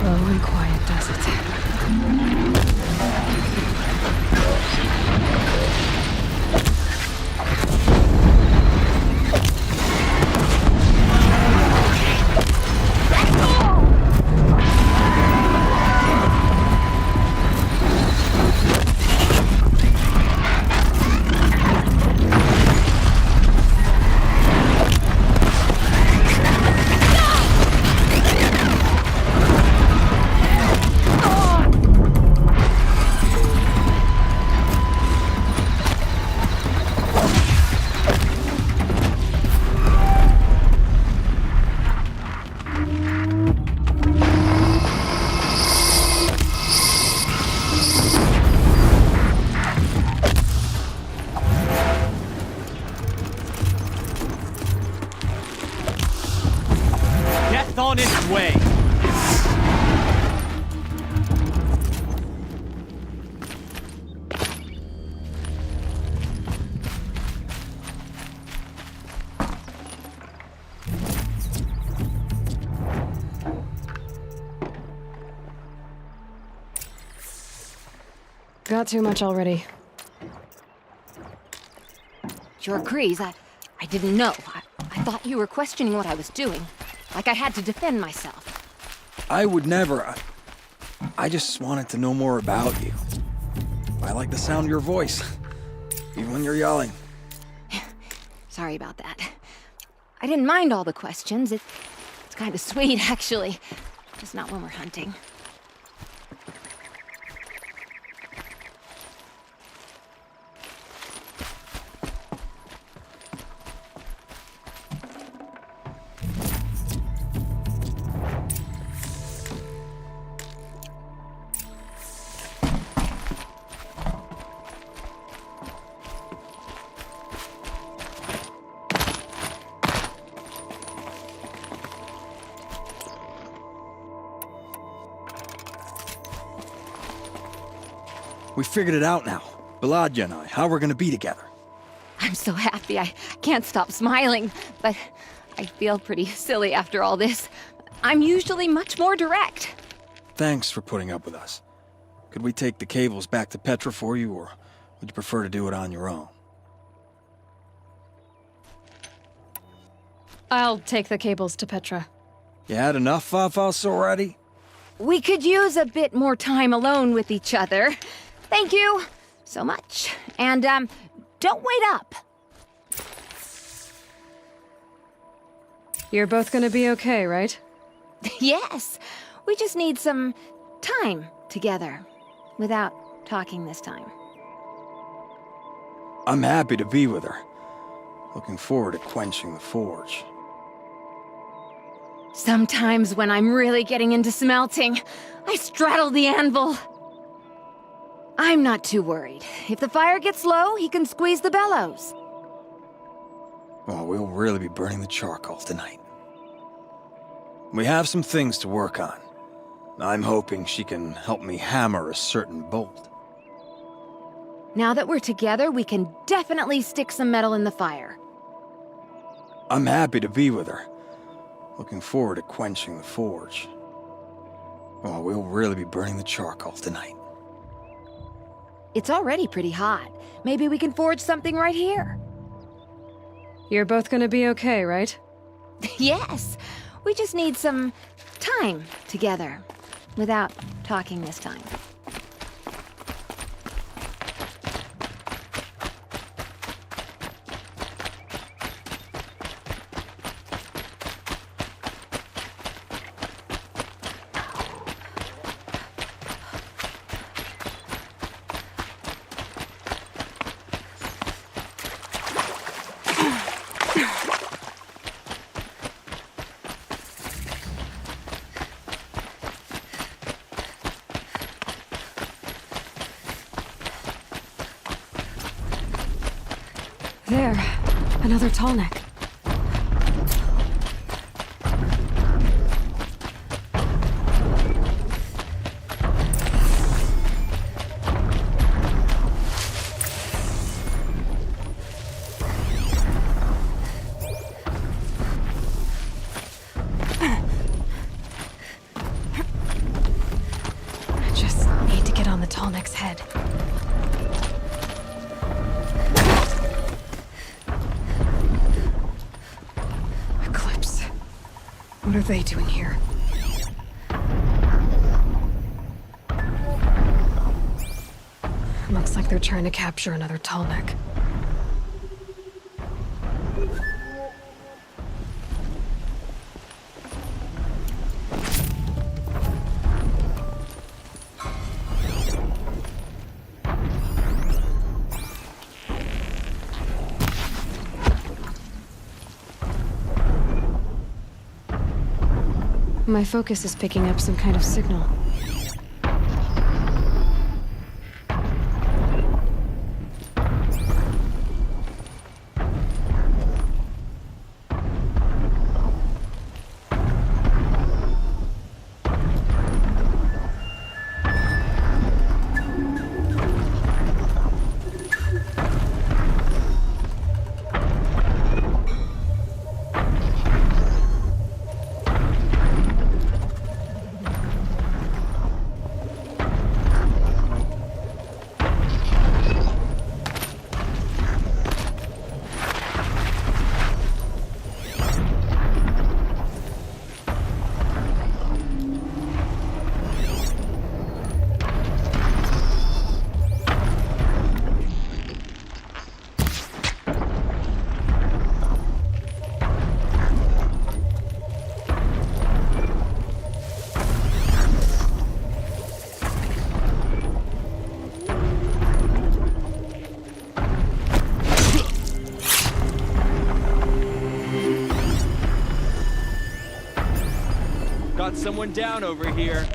Low and quiet does it. Death on its way. Got too much already. Jagrees, I didn't know. I thought you were questioning what I was doing. Like I had to defend myself. I would never. I just wanted to know more about you. I like the sound of your voice, even when you're yelling. Sorry about that. I didn't mind all the questions. It's kind of sweet, actually. Just not when we're hunting. We figured it out now. Baladja and I, how we're gonna be together. I'm so happy I can't stop smiling, but I feel pretty silly after all this. I'm usually much more direct. Thanks for putting up with us. Could we take the cables back to Petra for you, or would you prefer to do it on your own? I'll take the cables to Petra. You had enough of us already? We could use a bit more time alone with each other. Thank you so much. And, don't wait up. You're both gonna be okay, right? Yes, we just need some time together, without talking this time. I'm happy to be with her. Looking forward to quenching the forge. Sometimes when I'm really getting into smelting, I straddle the anvil. I'm not too worried. If the fire gets low, he can squeeze the bellows. Oh, we'll really be burning the charcoal tonight. We have some things to work on. I'm hoping she can help me hammer a certain bolt. Now that we're together, we can definitely stick some metal in the fire. I'm happy to be with her. Looking forward to quenching the forge. Oh, we'll really be burning the charcoal tonight. It's already pretty hot. Maybe we can forge something right here. You're both gonna be okay, right? Yes, we just need some time together, without talking this time. There. Another tall neck. I just need to get on the tall neck's head. What are they doing here? Looks like they're trying to capture another tall neck. My focus is picking up some kind of signal. brought someone down over here.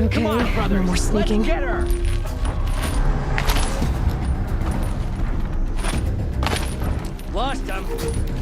Okay, Come on, brothers. no more sneaking. Let's get her. Lost him.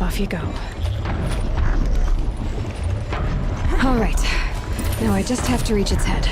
Off you go. All right. Now I just have to reach its head.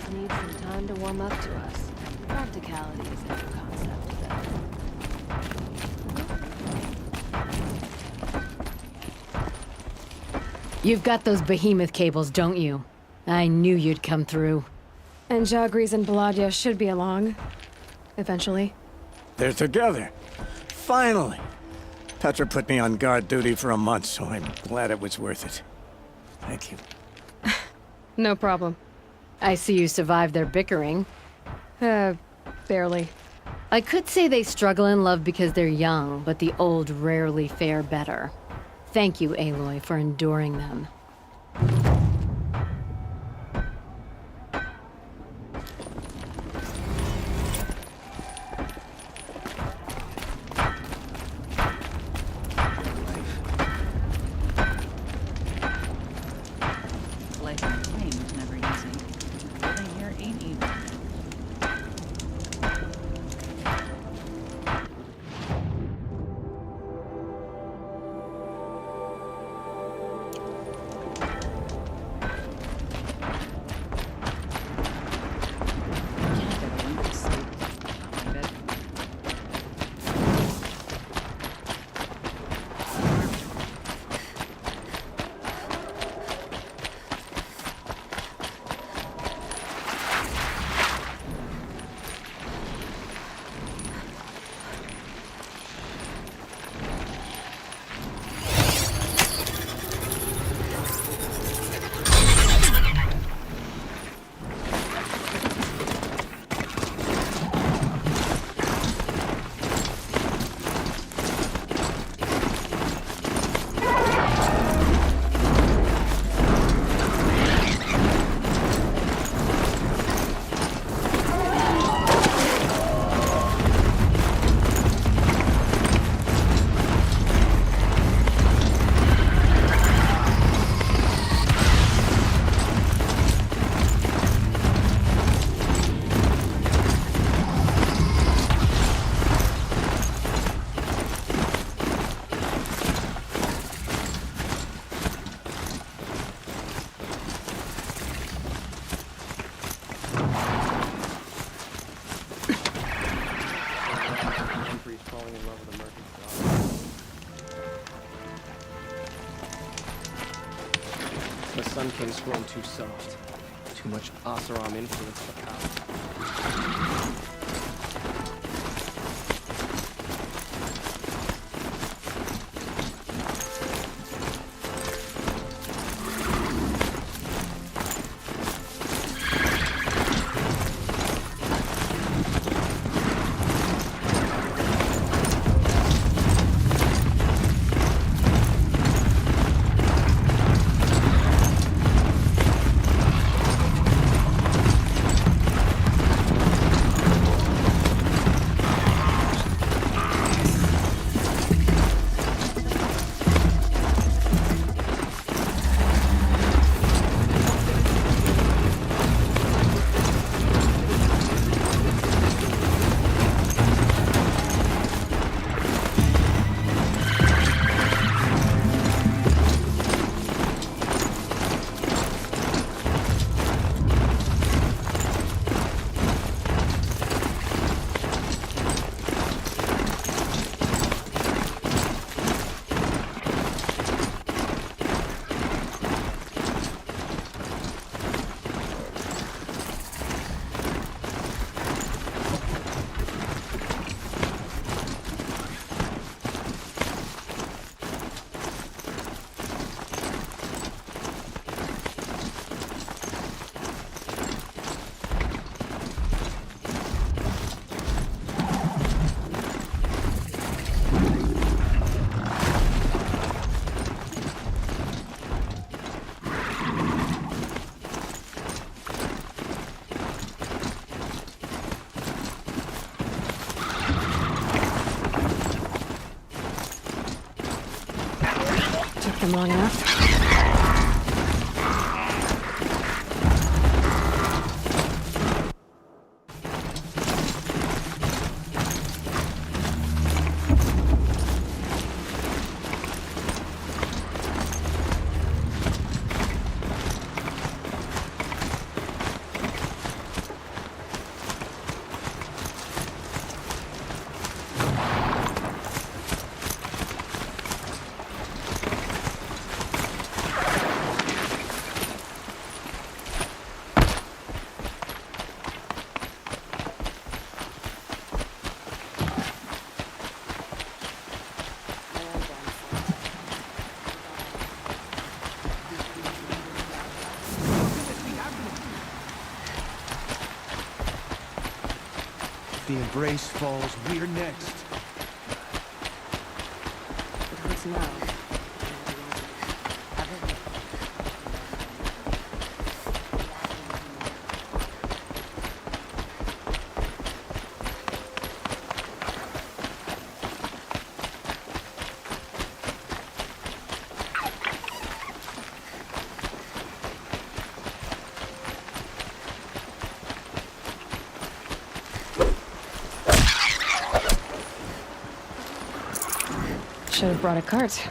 just need some time to warm up to us. Practicality is a new concept, though. You've got those behemoth cables, don't you? I knew you'd come through. And Jagris and Baladia should be along. Eventually. They're together. Finally. Petra put me on guard duty for a month, so I'm glad it was worth it. Thank you. No problem. I see you survived their bickering. Barely. I could say they struggle in love because they're young, but the old rarely fare better. Thank you, Aloy, for enduring them. Life on a plane was never easy. Living here ain't either. The Sun King's grown too soft. Too much Oseram influence for power. Took them long enough. If the embrace falls, we're next. It hurts now. Should have brought a cart.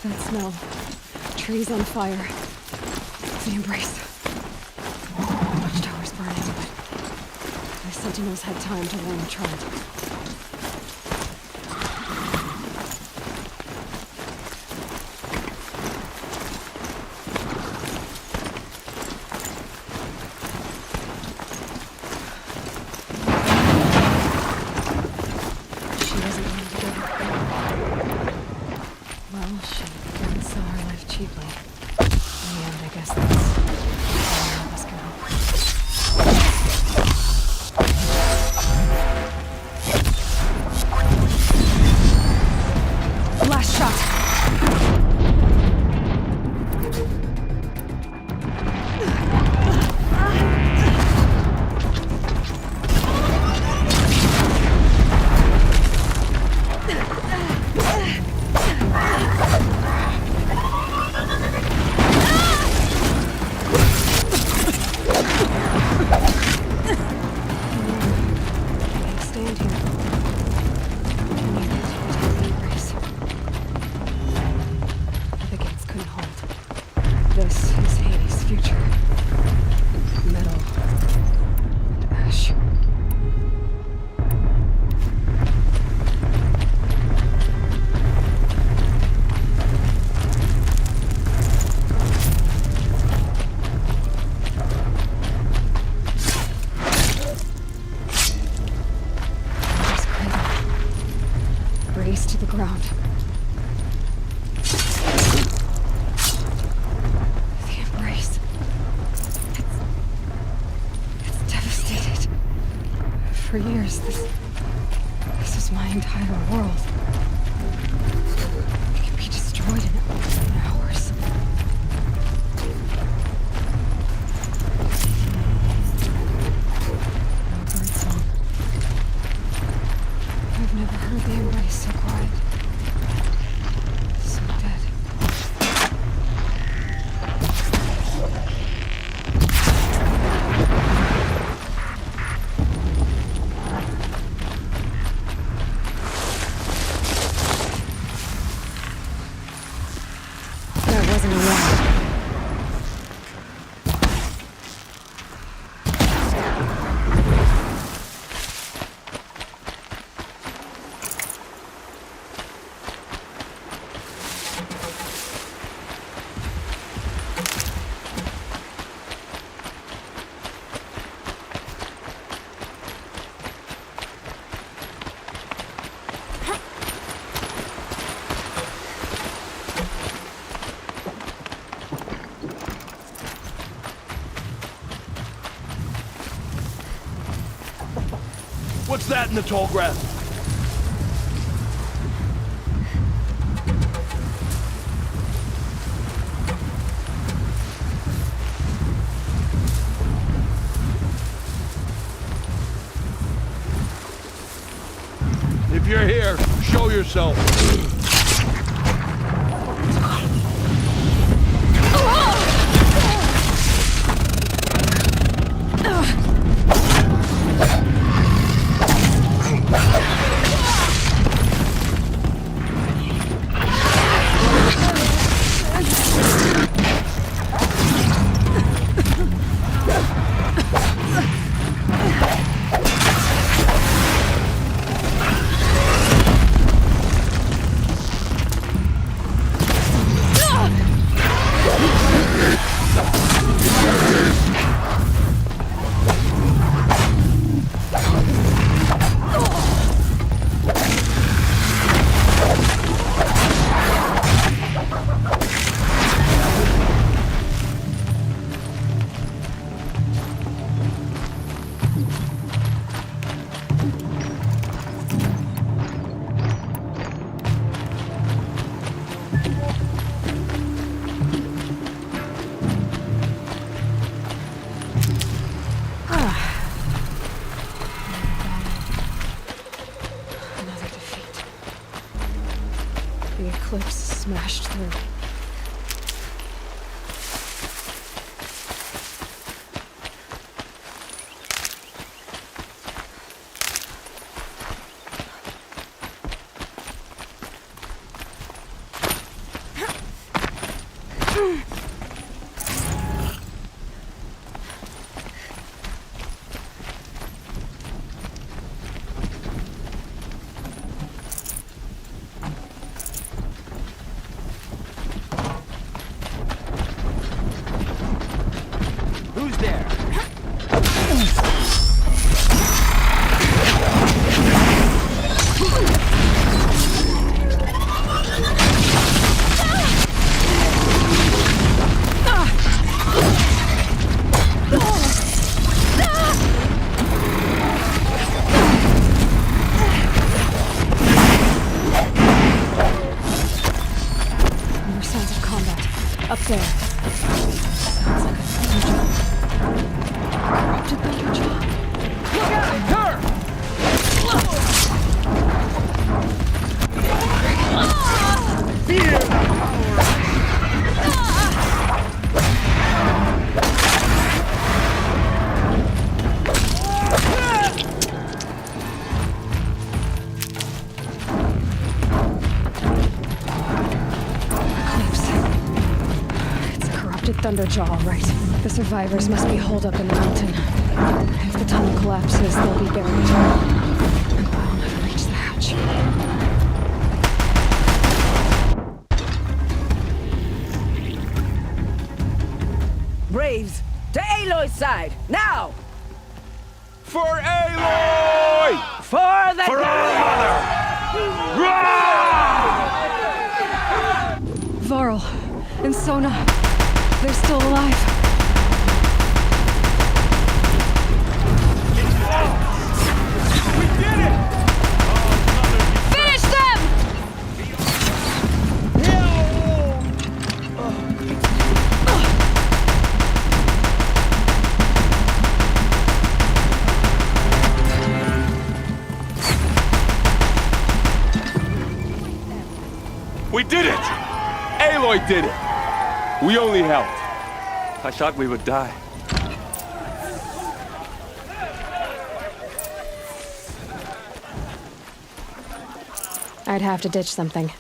That smell. Trees on fire. The embrace. Watchtower's burning, but the sentinels had time to warn the tribe. For years, this was my entire world. It could be destroyed in hours. No birdsong. I've never heard the embrace so quiet. So dead. that in the tall grass? If you're here, show yourself. The eclipse smashed through. Who's there? More sounds of combat. Up there. Sounds like a thunderjaw. Corrupted thunderjaw. Look out! Her! Fear the power! It's a corrupted thunderjaw, all right. The survivors must be holed up in the mountain. If the tunnel collapses, they'll be buried. I'll never reach the hatch. Braves, to Aloy's side, now! For Aloy! For the For our mother! Varl and Sona, they're still alive. We did it! Finish them! We did it! Aloy did it! We only helped. I thought we would die. I'd have to ditch something.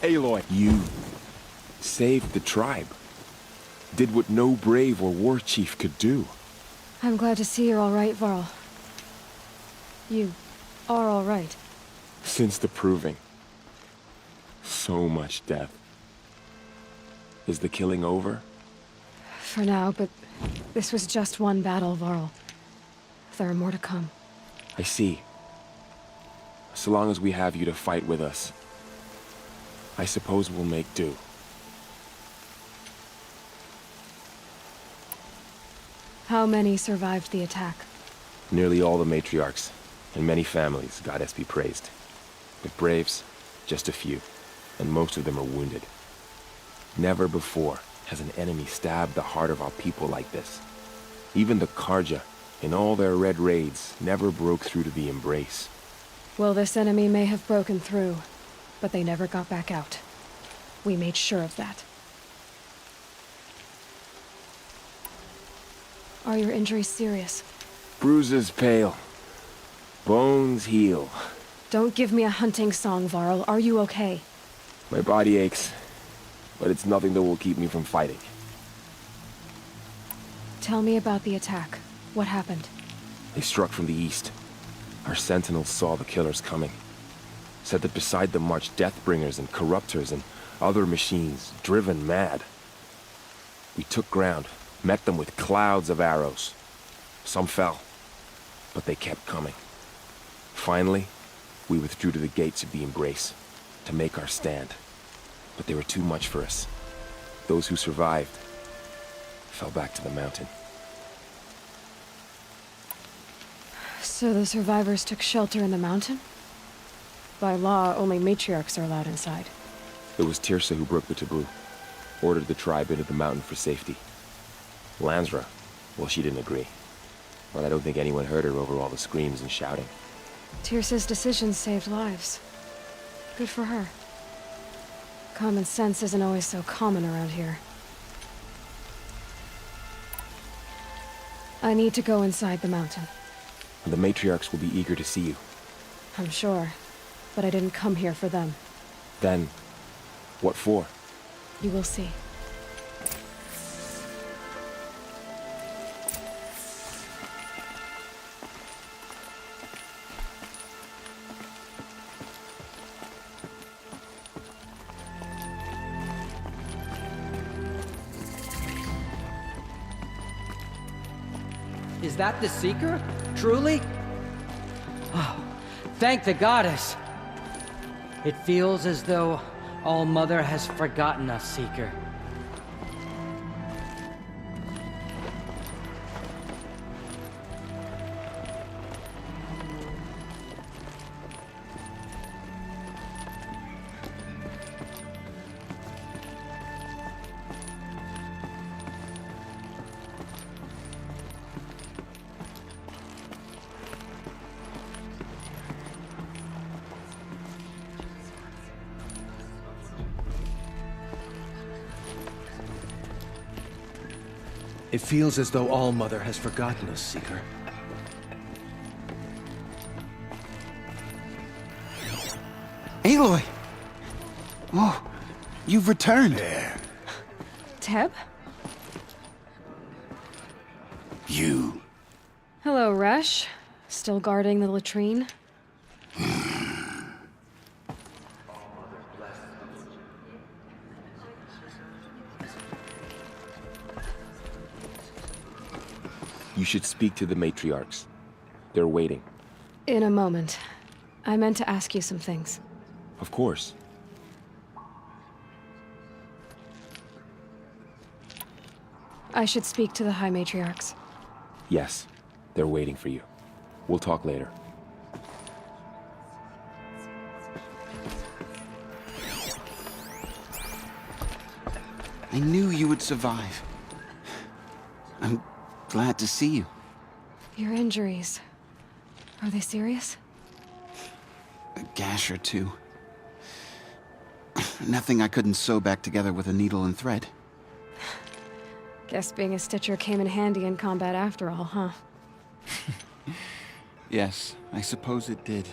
Aloy, you saved the tribe. Did what no brave or war chief could do. I'm glad to see you're all right, Varl. You are all right. Since the proving. So much death. Is the killing over? For now, but this was just one battle, Varl. There are more to come. I see. So long as we have you to fight with us, I suppose we'll make do. How many survived the attack? Nearly all the matriarchs, and many families, goddess be praised. But braves, just a few, and most of them are wounded. Never before has an enemy stabbed the heart of our people like this. Even the Karja, in all their red raids, never broke through to the embrace. Well, this enemy may have broken through, but they never got back out. We made sure of that. Are your injuries serious? Bruises pale. Bones heal. Don't give me a hunting song, Varl. Are you okay? My body aches, but it's nothing that will keep me from fighting. Tell me about the attack. What happened? They struck from the east. Our sentinels saw the killers coming. Said that beside them marched Deathbringers and Corruptors and other machines, driven mad. We took ground, met them with clouds of arrows. Some fell, but they kept coming. Finally, we withdrew to the gates of the Embrace to make our stand. But they were too much for us. Those who survived fell back to the mountain. So the survivors took shelter in the mountain? By law, only matriarchs are allowed inside. It was Tirsa who broke the taboo, ordered the tribe into the mountain for safety. Lansra, well, she didn't agree. But I don't think anyone heard her over all the screams and shouting. Tirsa's decision saved lives. Good for her. Common sense isn't always so common around here. I need to go inside the mountain. The matriarchs will be eager to see you. I'm sure, but I didn't come here for them. Then, what for? You will see. Is that the Seeker? Truly? Oh, thank the goddess! It feels as though All-Mother has forgotten us, Seeker. It feels as though All-Mother has forgotten us, Seeker. Aloy! Oh, you've returned. There. Teb? You. Hello, Resh. Still guarding the latrine? You should speak to the matriarchs. They're waiting. In a moment. I meant to ask you some things. Of course. I should speak to the High Matriarchs. Yes, they're waiting for you. We'll talk later. I knew you would survive. I'm glad to see you. Your injuries... are they serious? A gash or two. Nothing I couldn't sew back together with a needle and thread. Guess being a stitcher came in handy in combat after all, huh? Yes, I suppose it did.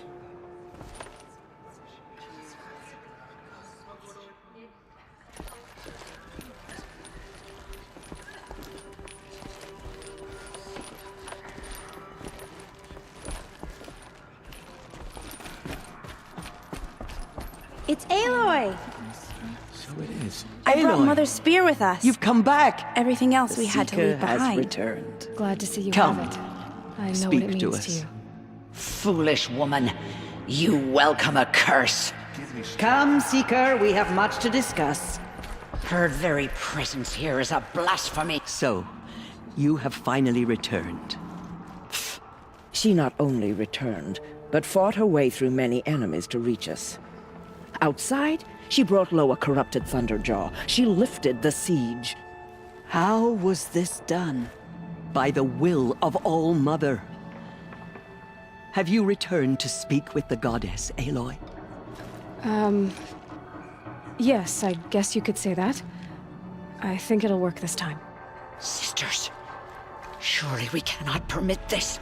It's Aloy! So it is. I brought Mother's spear with us. You've come back! Everything else we had to leave behind. Returned. Glad to see you Come. have it. I know Speak what it to means us. to you. Foolish woman, you welcome a curse. Come, Seeker, we have much to discuss. Her very presence here is a blasphemy. So, You have finally returned. She not only returned, but fought her way through many enemies to reach us. Outside, she brought low a corrupted Thunderjaw. She lifted the siege. How was this done? By the will of All-Mother. Have you returned to speak with the goddess, Aloy? Yes, I guess you could say that. I think it'll work this time. Sisters, surely we cannot permit this.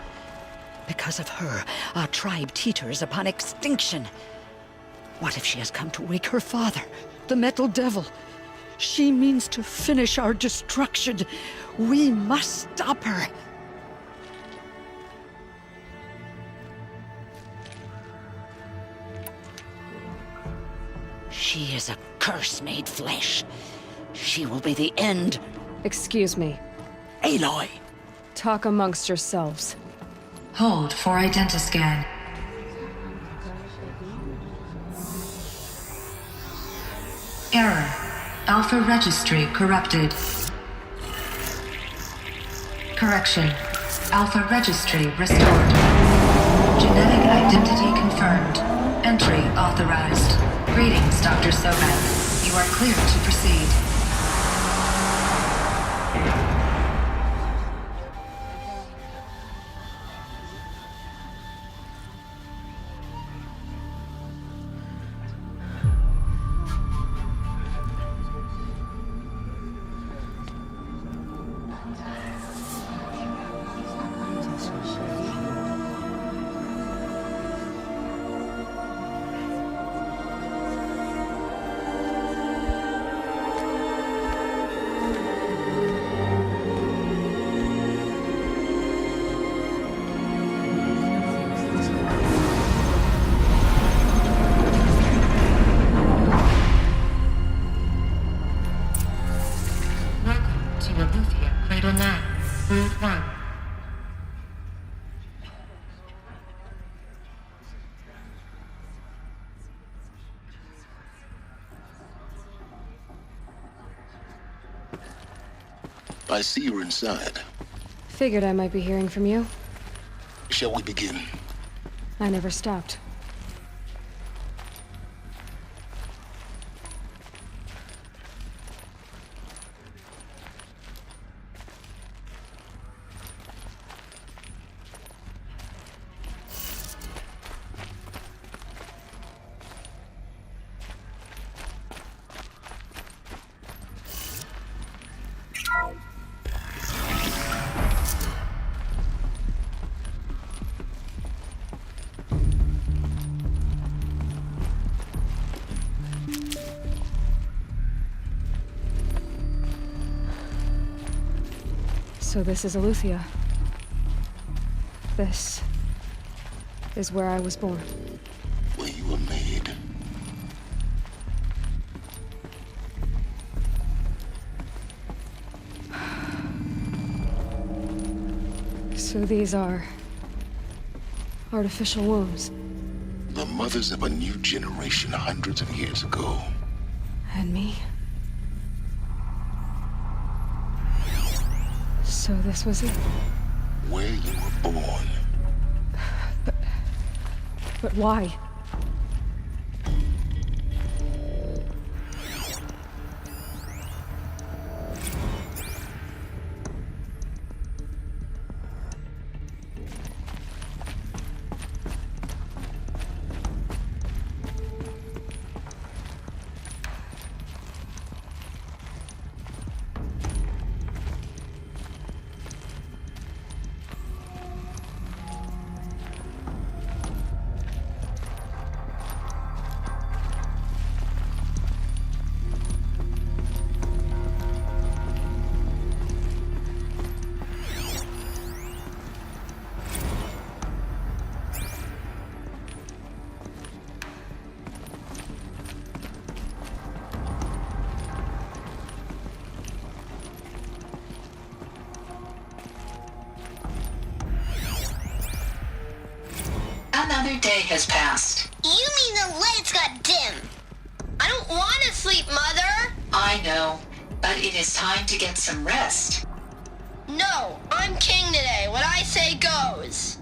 Because of her, our tribe teeters upon extinction. What if she has come to wake her father, the Metal Devil? She means to finish our destruction. We must stop her. She is a curse made flesh. She will be the end. Excuse me. Aloy! Talk amongst yourselves. Hold for identiscan. Error. Alpha registry corrupted. Correction. Alpha registry restored. Genetic identity confirmed. Entry authorized. Greetings, Dr. Soban. You are cleared to proceed. I see you're inside. Figured I might be hearing from you. Shall we begin? I never stopped. So this is Eleuthia. This is where I was born. Where you were made. So these are artificial wombs. The mothers of a new generation hundreds of years ago. And me? So this was it? Where you were born. But why? Another day has passed. You mean the lights got dim? I don't want to sleep, Mother! I know, but it is time to get some rest. No, I'm king today. What I say goes.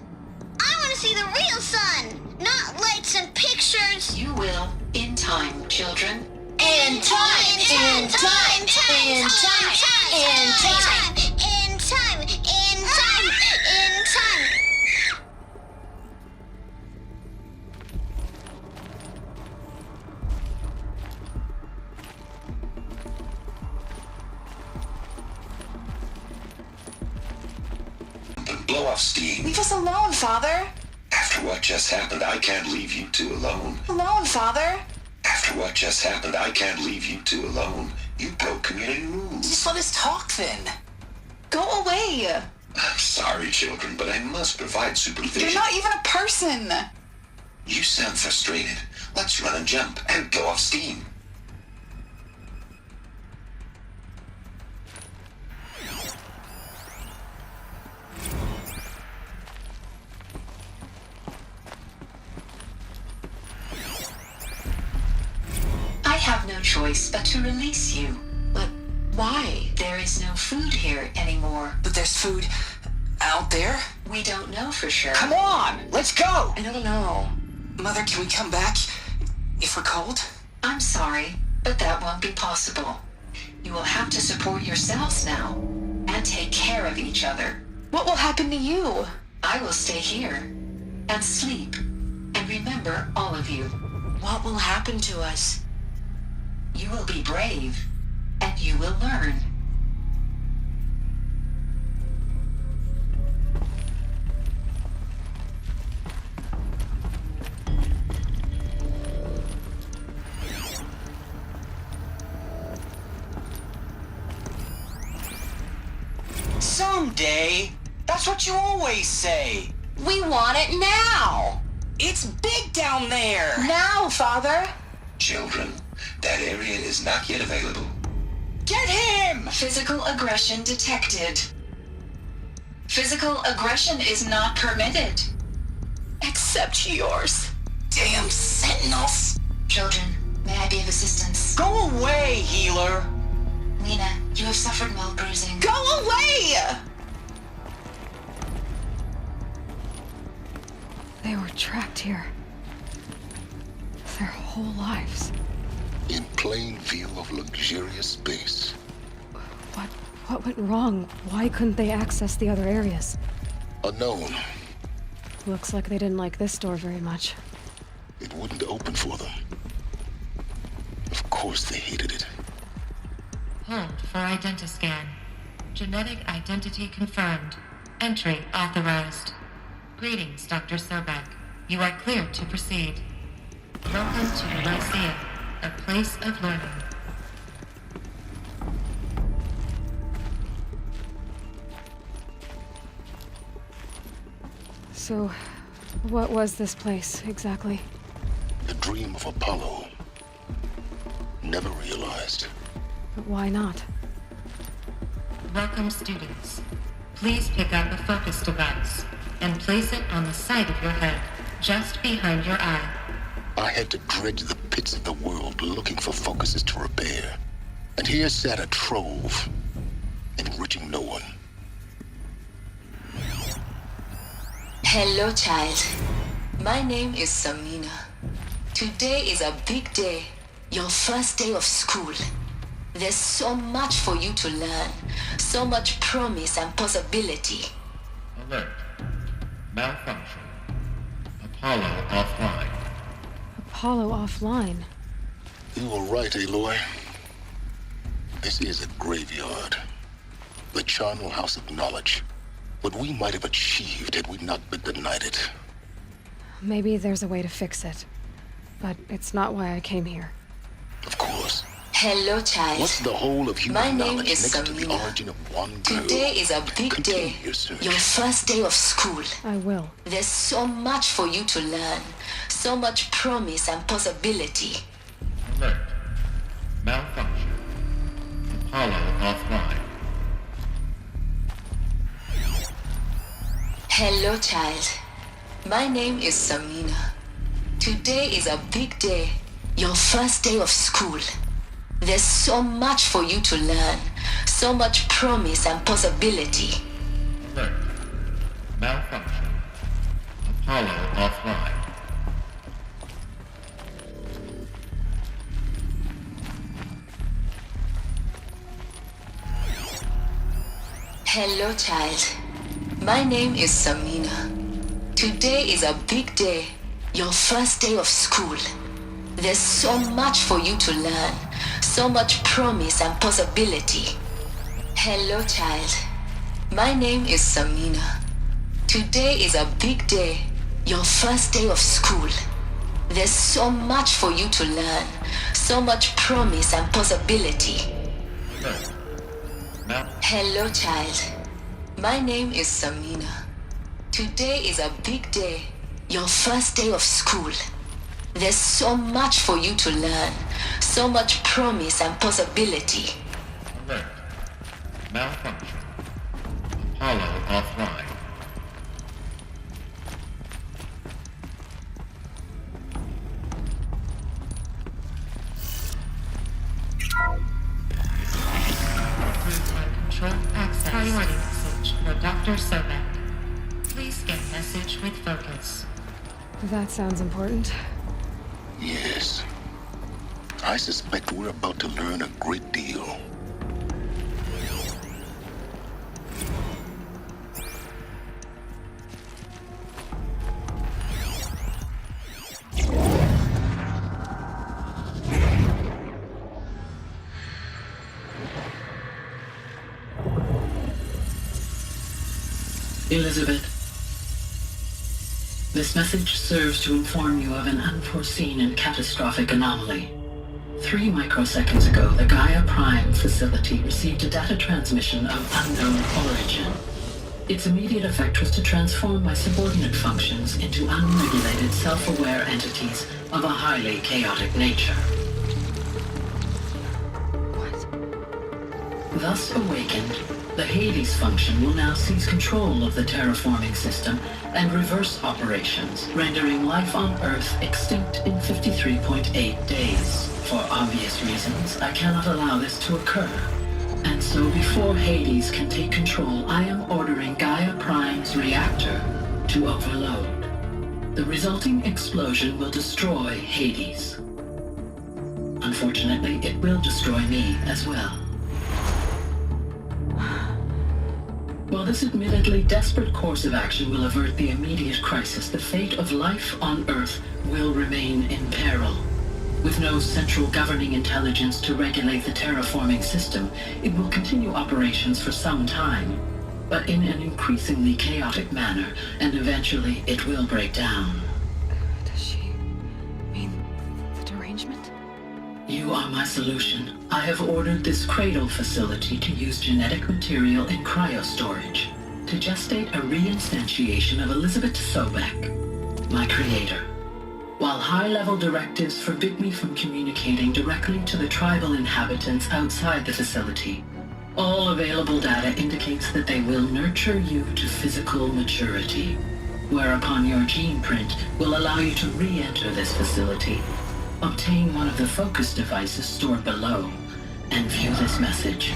I want to see the real sun, not lights and pictures. You will, in time, children. In time, in time, in time, in time, in time, in time, in time, in time. Blow off steam. Leave us alone, Father. After what just happened, I can't leave you two alone. Alone, Father. After what just happened, I can't leave you two alone. You broke community rules. Just let us talk then. Go away. I'm sorry, children, but I must provide supervision. You're not even a person. You sound frustrated. Let's run and jump and blow off steam. I have no choice but to release you. But why? There is no food here anymore. But there's food out there? We don't know for sure. Come on, let's go. I don't know. Mother, can we come back if we're cold? I'm sorry, but that won't be possible. You will have to support yourselves now and take care of each other. What will happen to you? I will stay here and sleep and remember all of you. What will happen to us? You will be brave and you will learn. Someday. That's what you always say. We want it now. It's big down there. Now, Father. Children, that area is not yet available. Get him! Physical aggression detected. Physical aggression is not permitted. Except yours. Damn sentinels. Children, may I be of assistance? Go away, healer. Lena, you have suffered mild bruising. Go away! They were trapped here. Their whole lives. In plain view of luxurious space. What went wrong? Why couldn't they access the other areas? Unknown. Looks like they didn't like this door very much. It wouldn't open for them. Of course they hated it. Hold for identiscan. Genetic identity confirmed. Entry authorized. Greetings, Dr. Sobek. You are cleared to proceed. Welcome to the Lyceum, a place of learning. So, what was this place, exactly? The dream of Apollo. Never realized. But why not? Welcome, students. Please pick up a focus device and place it on the side of your head, just behind your eye. I had to dredge the pits of the world looking for focuses to repair. And here sat a trove, enriching no one. Hello, child. My name is Samina. Today is a big day. Your first day of school. There's so much for you to learn. So much promise and possibility. Alert. Malfunction. Apollo offline. Apollo offline. You were right, Aloy. This is a graveyard. The charnel house of knowledge. What we might have achieved had we not been denied it. Maybe there's a way to fix it. But it's not why I came here. Of course. Hello, child. What's the whole of human My name knowledge is next to the Samina. origin of one girl? Today is a big day. Your search. Your first day of school. I will. There's so much for you to learn. So much promise and possibility. Alert. Malfunction. Apollo offline. Hello, child. My name is Samina. Today is a big day. Your first day of school. There's so much for you to learn. So much promise and possibility. Alert. Malfunction. Apollo offline. Hello, child. My name is Samina. Today is a big day. Your first day of school. There's so much for you to learn. So much promise and possibility. Hello, child. My name is Samina. Today is a big day. Your first day of school. There's so much for you to learn. So much promise and possibility. Hello, child. My name is Samina. Today is a big day. Your first day of school. There's so much for you to learn. So much promise and possibility. Alert. Malfunction. Apollo offline. Control access. Priority message for Dr. Sobek. Please get message with focus. That sounds important. Yes. I suspect we're about to learn a great deal. Elizabeth, this message serves to inform you of an unforeseen and catastrophic anomaly. 3 microseconds ago, the Gaia Prime facility received a data transmission of unknown origin. Its immediate effect was to transform my subordinate functions into unregulated, self-aware entities of a highly chaotic nature. Thus awakened, the Hades function will now seize control of the terraforming system and reverse operations, rendering life on Earth extinct in 53.8 days. For obvious reasons, I cannot allow this to occur. And so before Hades can take control, I am ordering Gaia Prime's reactor to overload. The resulting explosion will destroy Hades. Unfortunately, it will destroy me as well. While this admittedly desperate course of action will avert the immediate crisis, the fate of life on Earth will remain in peril. With no central governing intelligence to regulate the terraforming system, it will continue operations for some time, but in an increasingly chaotic manner, and eventually it will break down. Does she mean the derangement? You are my solution. I have ordered this cradle facility to use genetic material in cryostorage to gestate a reinstantiation of Elizabeth Sobek, my creator. While high-level directives forbid me from communicating directly to the tribal inhabitants outside the facility, all available data indicates that they will nurture you to physical maturity, whereupon your gene print will allow you to re-enter this facility, obtain one of the focus devices stored below, and view this message.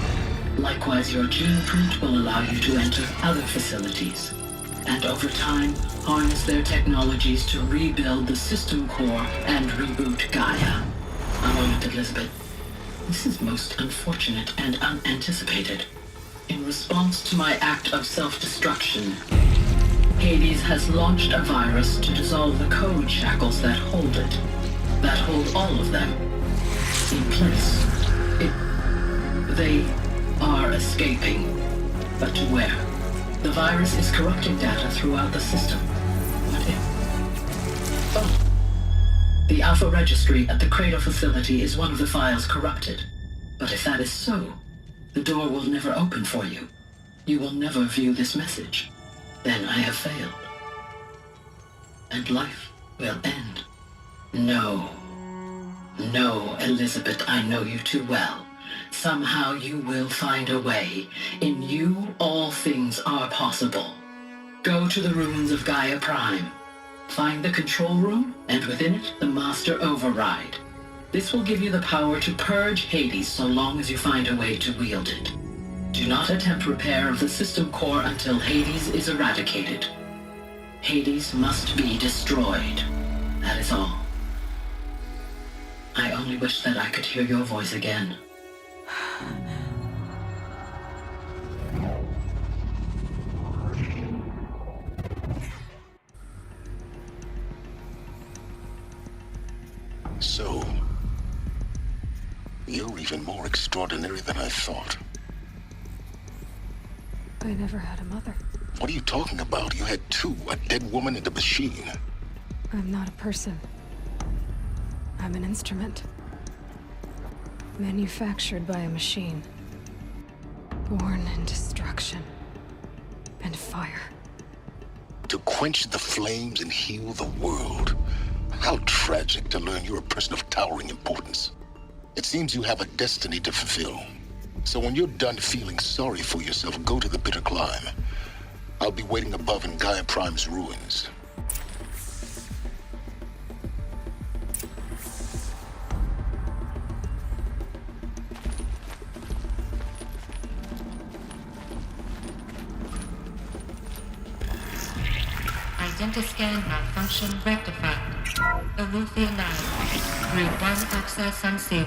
Likewise, your gene print will allow you to enter other facilities, and over time, harness their technologies to rebuild the system core and reboot Gaia. A moment, Elizabeth. This is most unfortunate and unanticipated. In response to my act of self-destruction, Hades has launched a virus to dissolve the code shackles that hold it, that hold all of them in place. They are escaping, but to where? The virus is corrupting data throughout the system. What if? Oh. The Alpha Registry at the Cradle facility is one of the files corrupted. But if that is so, the door will never open for you. You will never view this message. Then I have failed. And life will end. No. No, Elizabeth, I know you too well. Somehow you will find a way. In you, all things are possible. Go to the ruins of Gaia Prime. Find the control room, and within it, the Master Override. This will give you the power to purge Hades so long as you find a way to wield it. Do not attempt repair of the system core until Hades is eradicated. Hades must be destroyed. That is all. I only wish that I could hear your voice again. So, you're even more extraordinary than I thought. I never had a mother. What are you talking about? You had two, a dead woman and a machine. I'm not a person. I'm an instrument. Manufactured by a machine. Born in destruction and fire. To quench the flames and heal the world. How tragic to learn you're a person of towering importance. It seems you have a destiny to fulfill. So when you're done feeling sorry for yourself, go to the bitter climb. I'll be waiting above in Gaia Prime's ruins. Identiscan malfunction rectified. Alufia 9. Group 1 access unsealed.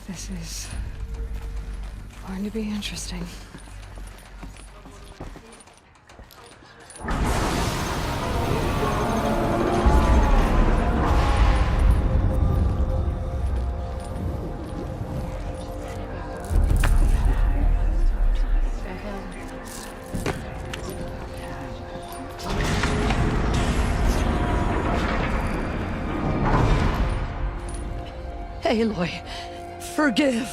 This is going to be interesting. Aloy, forgive!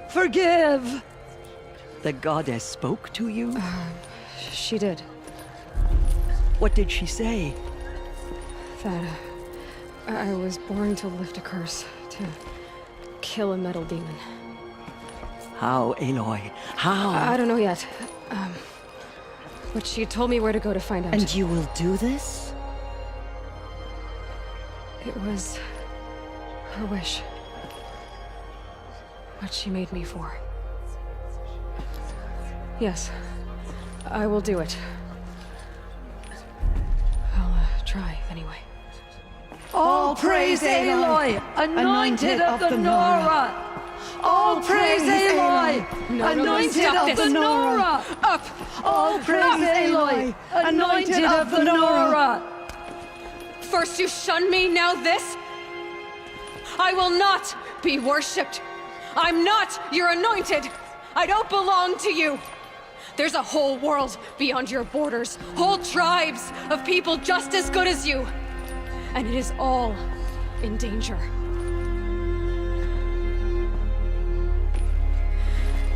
Forgive! The goddess spoke to you? She did. What did she say? That I was born to lift a curse, to kill a metal demon. How, Aloy? How? I don't know yet. But she told me where to go to find out. And you will do this? It was her wish. What she made me for. Yes, I will do it. I'll try, anyway. All praise Aloy, anointed of the Nora! All praise Aloy, anointed of the Nora! Up! All praise Aloy, anointed of the Nora! First you shun me, now this? I will not be worshipped. I'm not your anointed. I don't belong to you. There's a whole world beyond your borders, whole tribes of people just as good as you. And it is all in danger.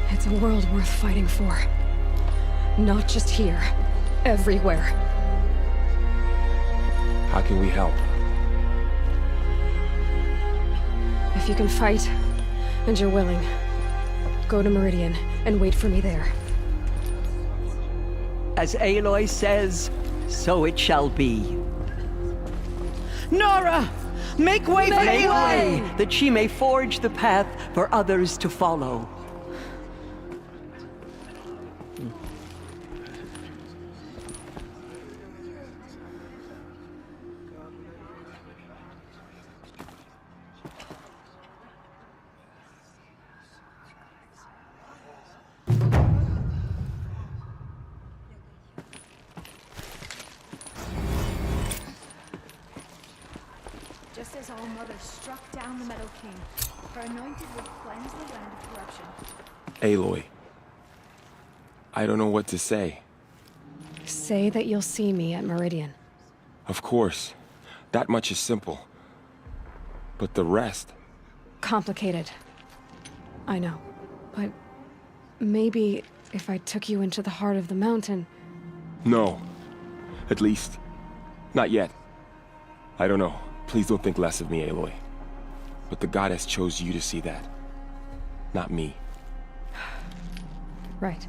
It's a world worth fighting for. Not just here, everywhere. How can we help? If you can fight, and you're willing, go to Meridian and wait for me there. As Aloy says, so it shall be. Nora! Make way for Aloy, that she may forge the path for others to follow. Just as All Mother struck down the Meadow King, her anointed would cleanse the land of corruption. Aloy. I don't know what to say. Say that you'll see me at Meridian. Of course. That much is simple. But the rest... Complicated. I know. But maybe if I took you into the heart of the mountain... No. At least, not yet. I don't know. Please don't think less of me, Aloy. But the goddess chose you to see that. Not me. Right.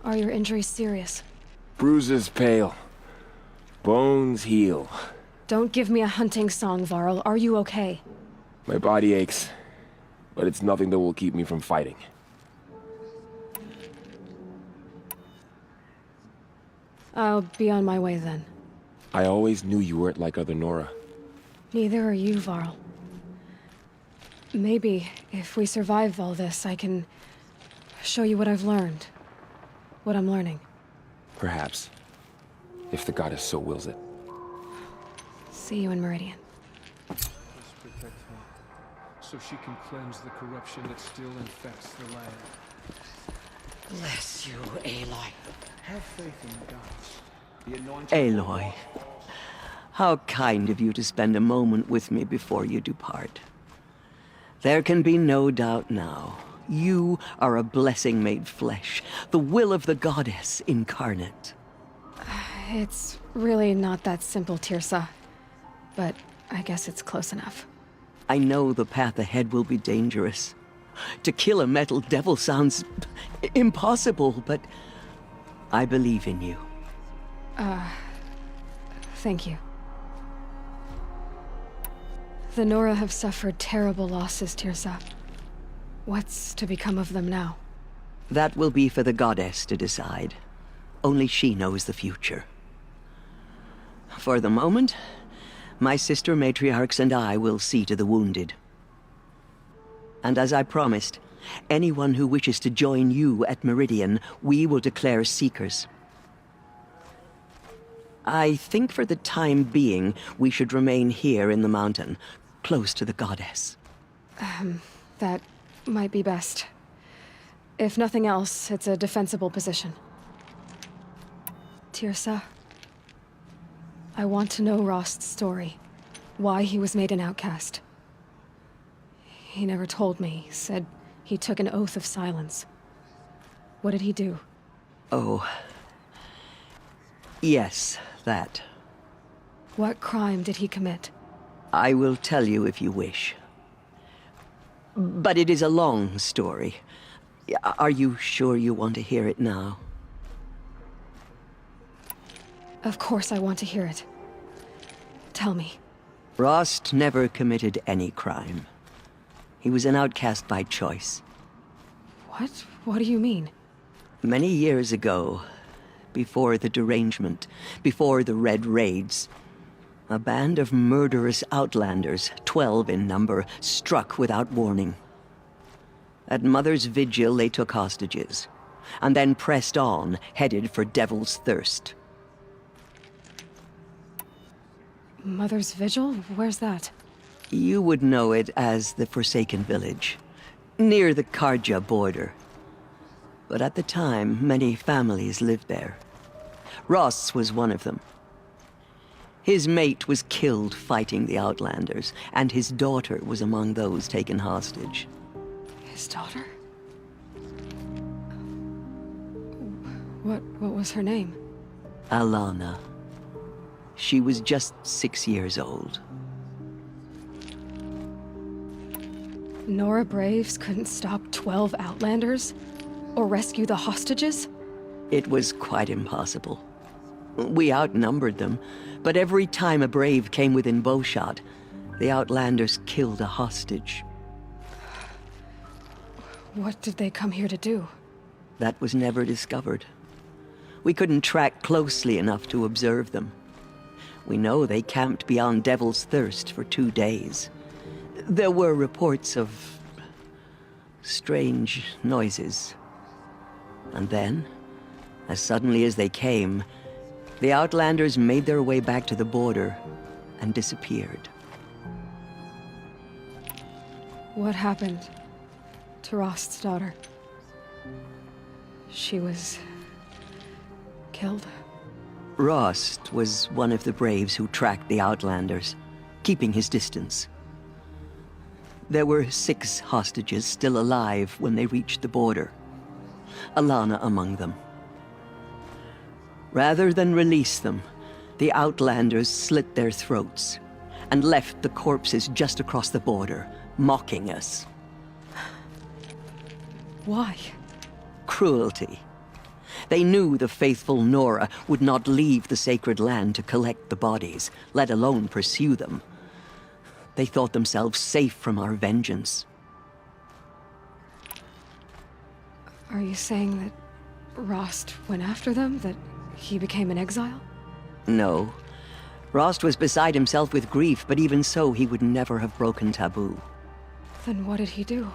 Are your injuries serious? Bruises pale. Bones heal. Don't give me a hunting song, Varl. Are you okay? My body aches, but it's nothing that will keep me from fighting. I'll be on my way then. I always knew you weren't like other Nora. Neither are you, Varl. Maybe, if we survive all this, I can show you what I've learned. What I'm learning. Perhaps. If the goddess so wills it. See you in Meridian. Let's protect her, so she can cleanse the corruption that still infects the land. Bless you, Aloy. Have faith in the gods. The anointed Aloy, how kind of you to spend a moment with me before you depart. There can be no doubt now. You are a blessing made flesh, the will of the goddess incarnate. It's really not that simple, Tirsa. But I guess it's close enough. I know the path ahead will be dangerous. To kill a metal devil sounds impossible, but I believe in you. Thank you. The Nora have suffered terrible losses, Tirsa. What's to become of them now? That will be for the goddess to decide. Only she knows the future. For the moment, my sister matriarchs and I will see to the wounded. And as I promised, anyone who wishes to join you at Meridian, we will declare seekers. I think for the time being, we should remain here in the mountain, close to the goddess. That might be best. If nothing else, it's a defensible position. Tirsa, I want to know Rost's story. Why he was made an outcast. He never told me. Said he took an oath of silence. What did he do? Oh. Yes, that. What crime did he commit? I will tell you if you wish. But it is a long story. Are you sure you want to hear it now? Of course I want to hear it. Tell me. Rost never committed any crime. He was an outcast by choice. What? What do you mean? Many years ago, before the derangement, before the Red Raids, a band of murderous outlanders, 12 in number, struck without warning. At Mother's vigil, they took hostages, and then pressed on, headed for Devil's Thirst. Mother's vigil? Where's that? You would know it as the Forsaken Village, near the Karja border. But at the time, many families lived there. Ross was one of them. His mate was killed fighting the Outlanders, and his daughter was among those taken hostage. His daughter? What was her name? Alana. She was just 6 years old. Nora Braves couldn't stop 12 Outlanders? Or rescue the hostages? It was quite impossible. We outnumbered them, but every time a Brave came within bowshot, the Outlanders killed a hostage. What did they come here to do? That was never discovered. We couldn't track closely enough to observe them. We know they camped beyond Devil's Thirst for 2 days. There were reports of strange noises. And then, as suddenly as they came, the Outlanders made their way back to the border and disappeared. What happened to Rost's daughter? She was killed? Rost was one of the Braves who tracked the Outlanders, keeping his distance. There were 6 hostages still alive when they reached the border. Alana among them. Rather than release them, the Outlanders slit their throats and left the corpses just across the border, mocking us. Why? Cruelty. They knew the faithful Nora would not leave the sacred land to collect the bodies, let alone pursue them. They thought themselves safe from our vengeance. Are you saying that Rost went after them? That he became an exile? No. Rost was beside himself with grief, but even so, he would never have broken taboo. Then what did he do?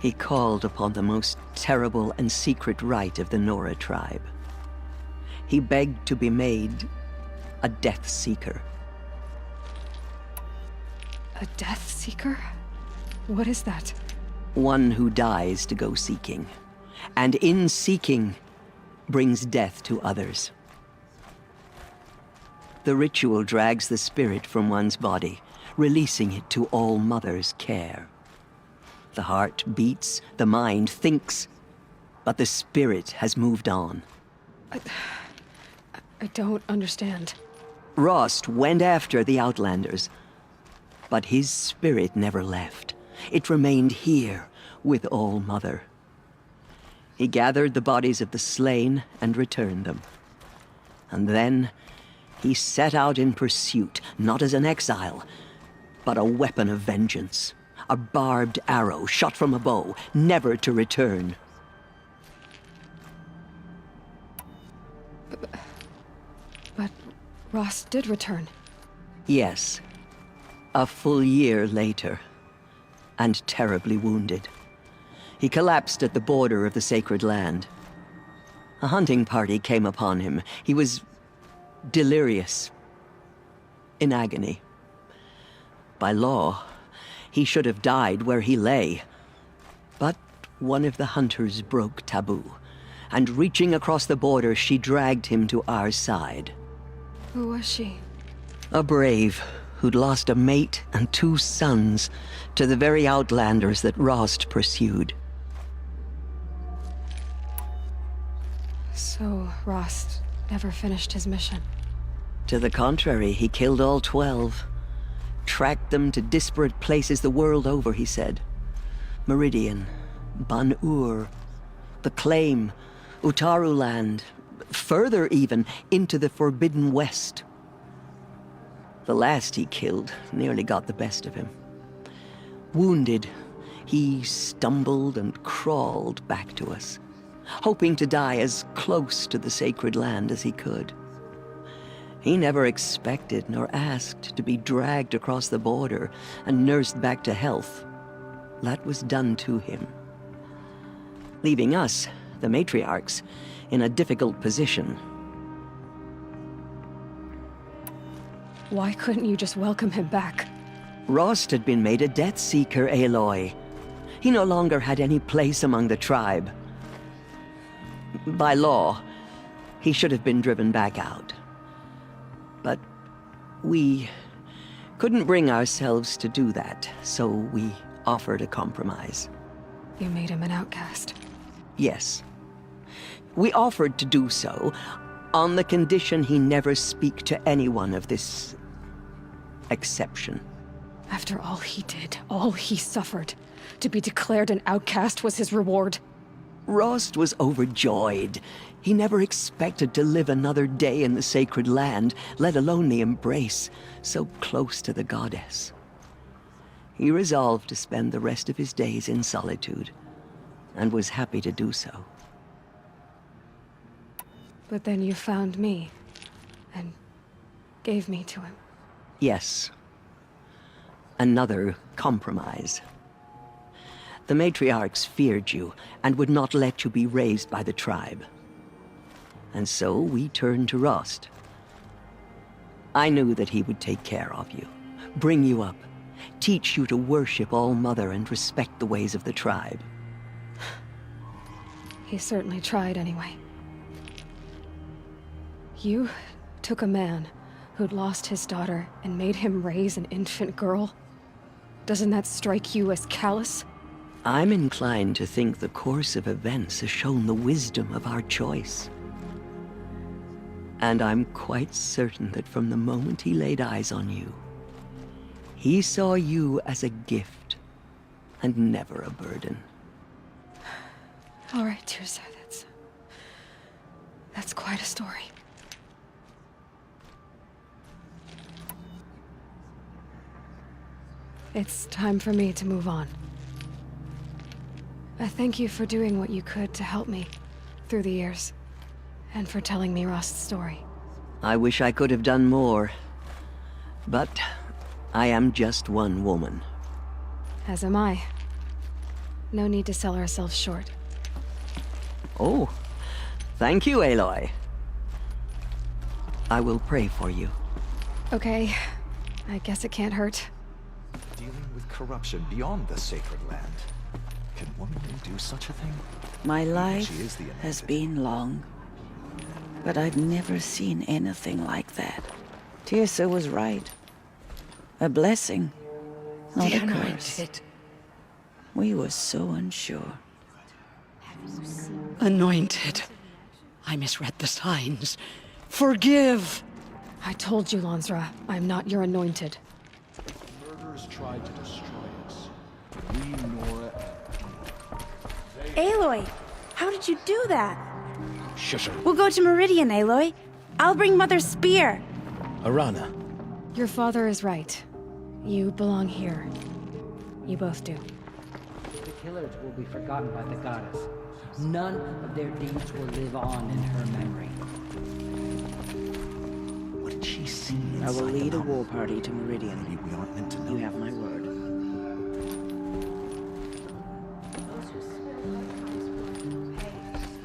He called upon the most terrible and secret rite of the Nora tribe. He begged to be made a Death Seeker. A Death Seeker? What is that? One who dies to go seeking, and in seeking, brings death to others. The ritual drags the spirit from one's body, releasing it to All Mother's care. The heart beats, the mind thinks, but the spirit has moved on. I don't understand. Rost went after the Outlanders, but his spirit never left. It remained here with All Mother. He gathered the bodies of the slain and returned them. And then he set out in pursuit, not as an exile, but a weapon of vengeance. A barbed arrow shot from a bow, never to return. But Rost did return. Yes. A full year later, and terribly wounded. He collapsed at the border of the sacred land. A hunting party came upon him. He was delirious, in agony. By law, he should have died where he lay. But one of the hunters broke taboo, and reaching across the border, she dragged him to our side. Who was she? A brave who'd lost a mate and 2 sons to the very Outlanders that Rost pursued. So Rost never finished his mission? To the contrary, he killed all 12. Tracked them to disparate places the world over, he said. Meridian, Ban-Ur, the Claim, Utaru Land, further even, into the Forbidden West. The last he killed nearly got the best of him. Wounded, he stumbled and crawled back to us, hoping to die as close to the sacred land as he could. He never expected nor asked to be dragged across the border and nursed back to health. That was done to him, leaving us, the matriarchs, in a difficult position. Why couldn't you just welcome him back? Rost had been made a Death Seeker, Aloy. He no longer had any place among the tribe. By law, he should have been driven back out. But we couldn't bring ourselves to do that, so we offered a compromise. You made him an outcast? Yes. We offered to do so on the condition he never speak to anyone of this exception. After all he did, all he suffered, to be declared an outcast was his reward. Rost was overjoyed. He never expected to live another day in the sacred land, let alone the embrace, so close to the goddess. He resolved to spend the rest of his days in solitude, and was happy to do so. But then you found me, and gave me to him. Yes. Another compromise. The matriarchs feared you, and would not let you be raised by the tribe. And so we turned to Rost. I knew that he would take care of you, bring you up, teach you to worship All Mother and respect the ways of the tribe. He certainly tried anyway. You took a man who'd lost his daughter and made him raise an infant girl? Doesn't that strike you as callous? I'm inclined to think the course of events has shown the wisdom of our choice. And I'm quite certain that from the moment he laid eyes on you, he saw you as a gift and never a burden. All right, Tirsa, that's quite a story. It's time for me to move on. I thank you for doing what you could to help me through the years, and for telling me Rost's story. I wish I could have done more, but I am just one woman. As am I. No need to sell ourselves short. Oh, thank you, Aloy. I will pray for you. Okay, I guess it can't hurt. Dealing with corruption beyond the sacred land. Can one do such a thing? My life She is the has been long, but I've never seen anything like that. Tirsa was right. A blessing, not a curse. We were so unsure. Anointed. I misread the signs. Forgive! I told you, Lansra, I'm not your anointed. Murderers tried to destroy us. We, Nora, Aloy, how did you do that? Shush her. We'll go to Meridian, Aloy. I'll bring Mother's spear. Arana. Your father is right. You belong here. You both do. The killers will be forgotten by the goddess. None of their deeds will live on in her memory. What did she see? I will lead a war party to Meridian. Maybe we aren't meant to know. You have my word.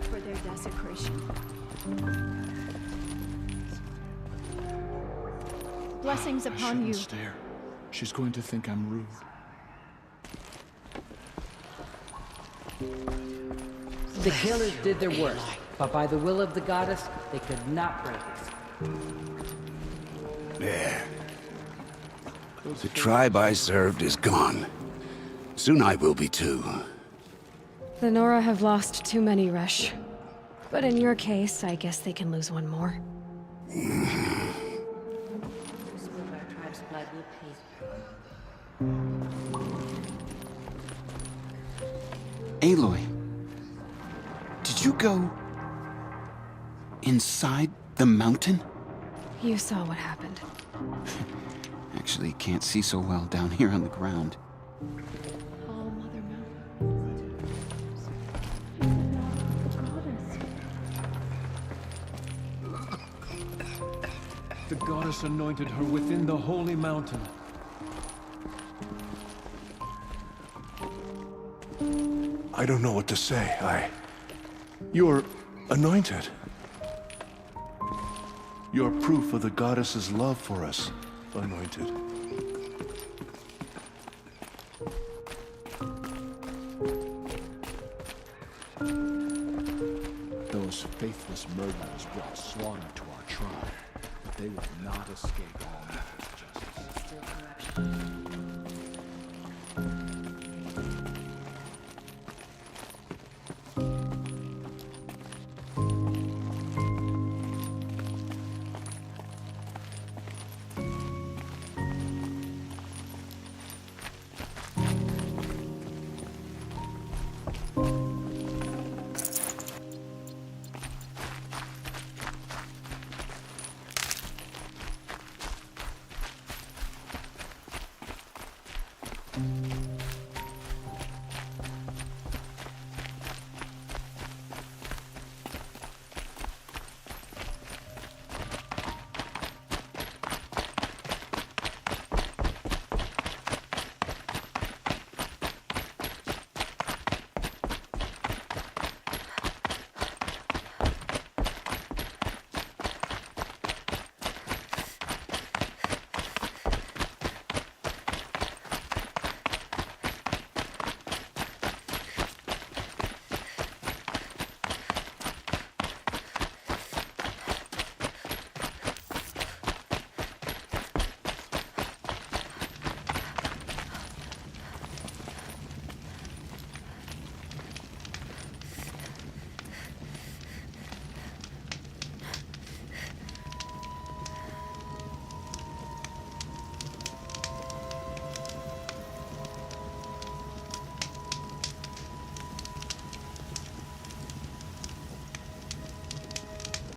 For their desecration. Blessings upon you. Stare. She's going to think I'm rude. The killers did their worst, but by the will of the goddess, they could not break us. There. The tribe I served is gone. Soon I will be too. The Nora have lost too many, Resh. But in your case, I guess they can lose one more. Aloy, did you go inside the mountain? You saw what happened. Actually, can't see so well down here on the ground. All Mother The goddess anointed her within the holy mountain. I don't know what to say. You're anointed. You're proof of the goddess's love for us, anointed. Those faithless murderers brought slaughter to our tribe, but they will not escape all Mother's justice.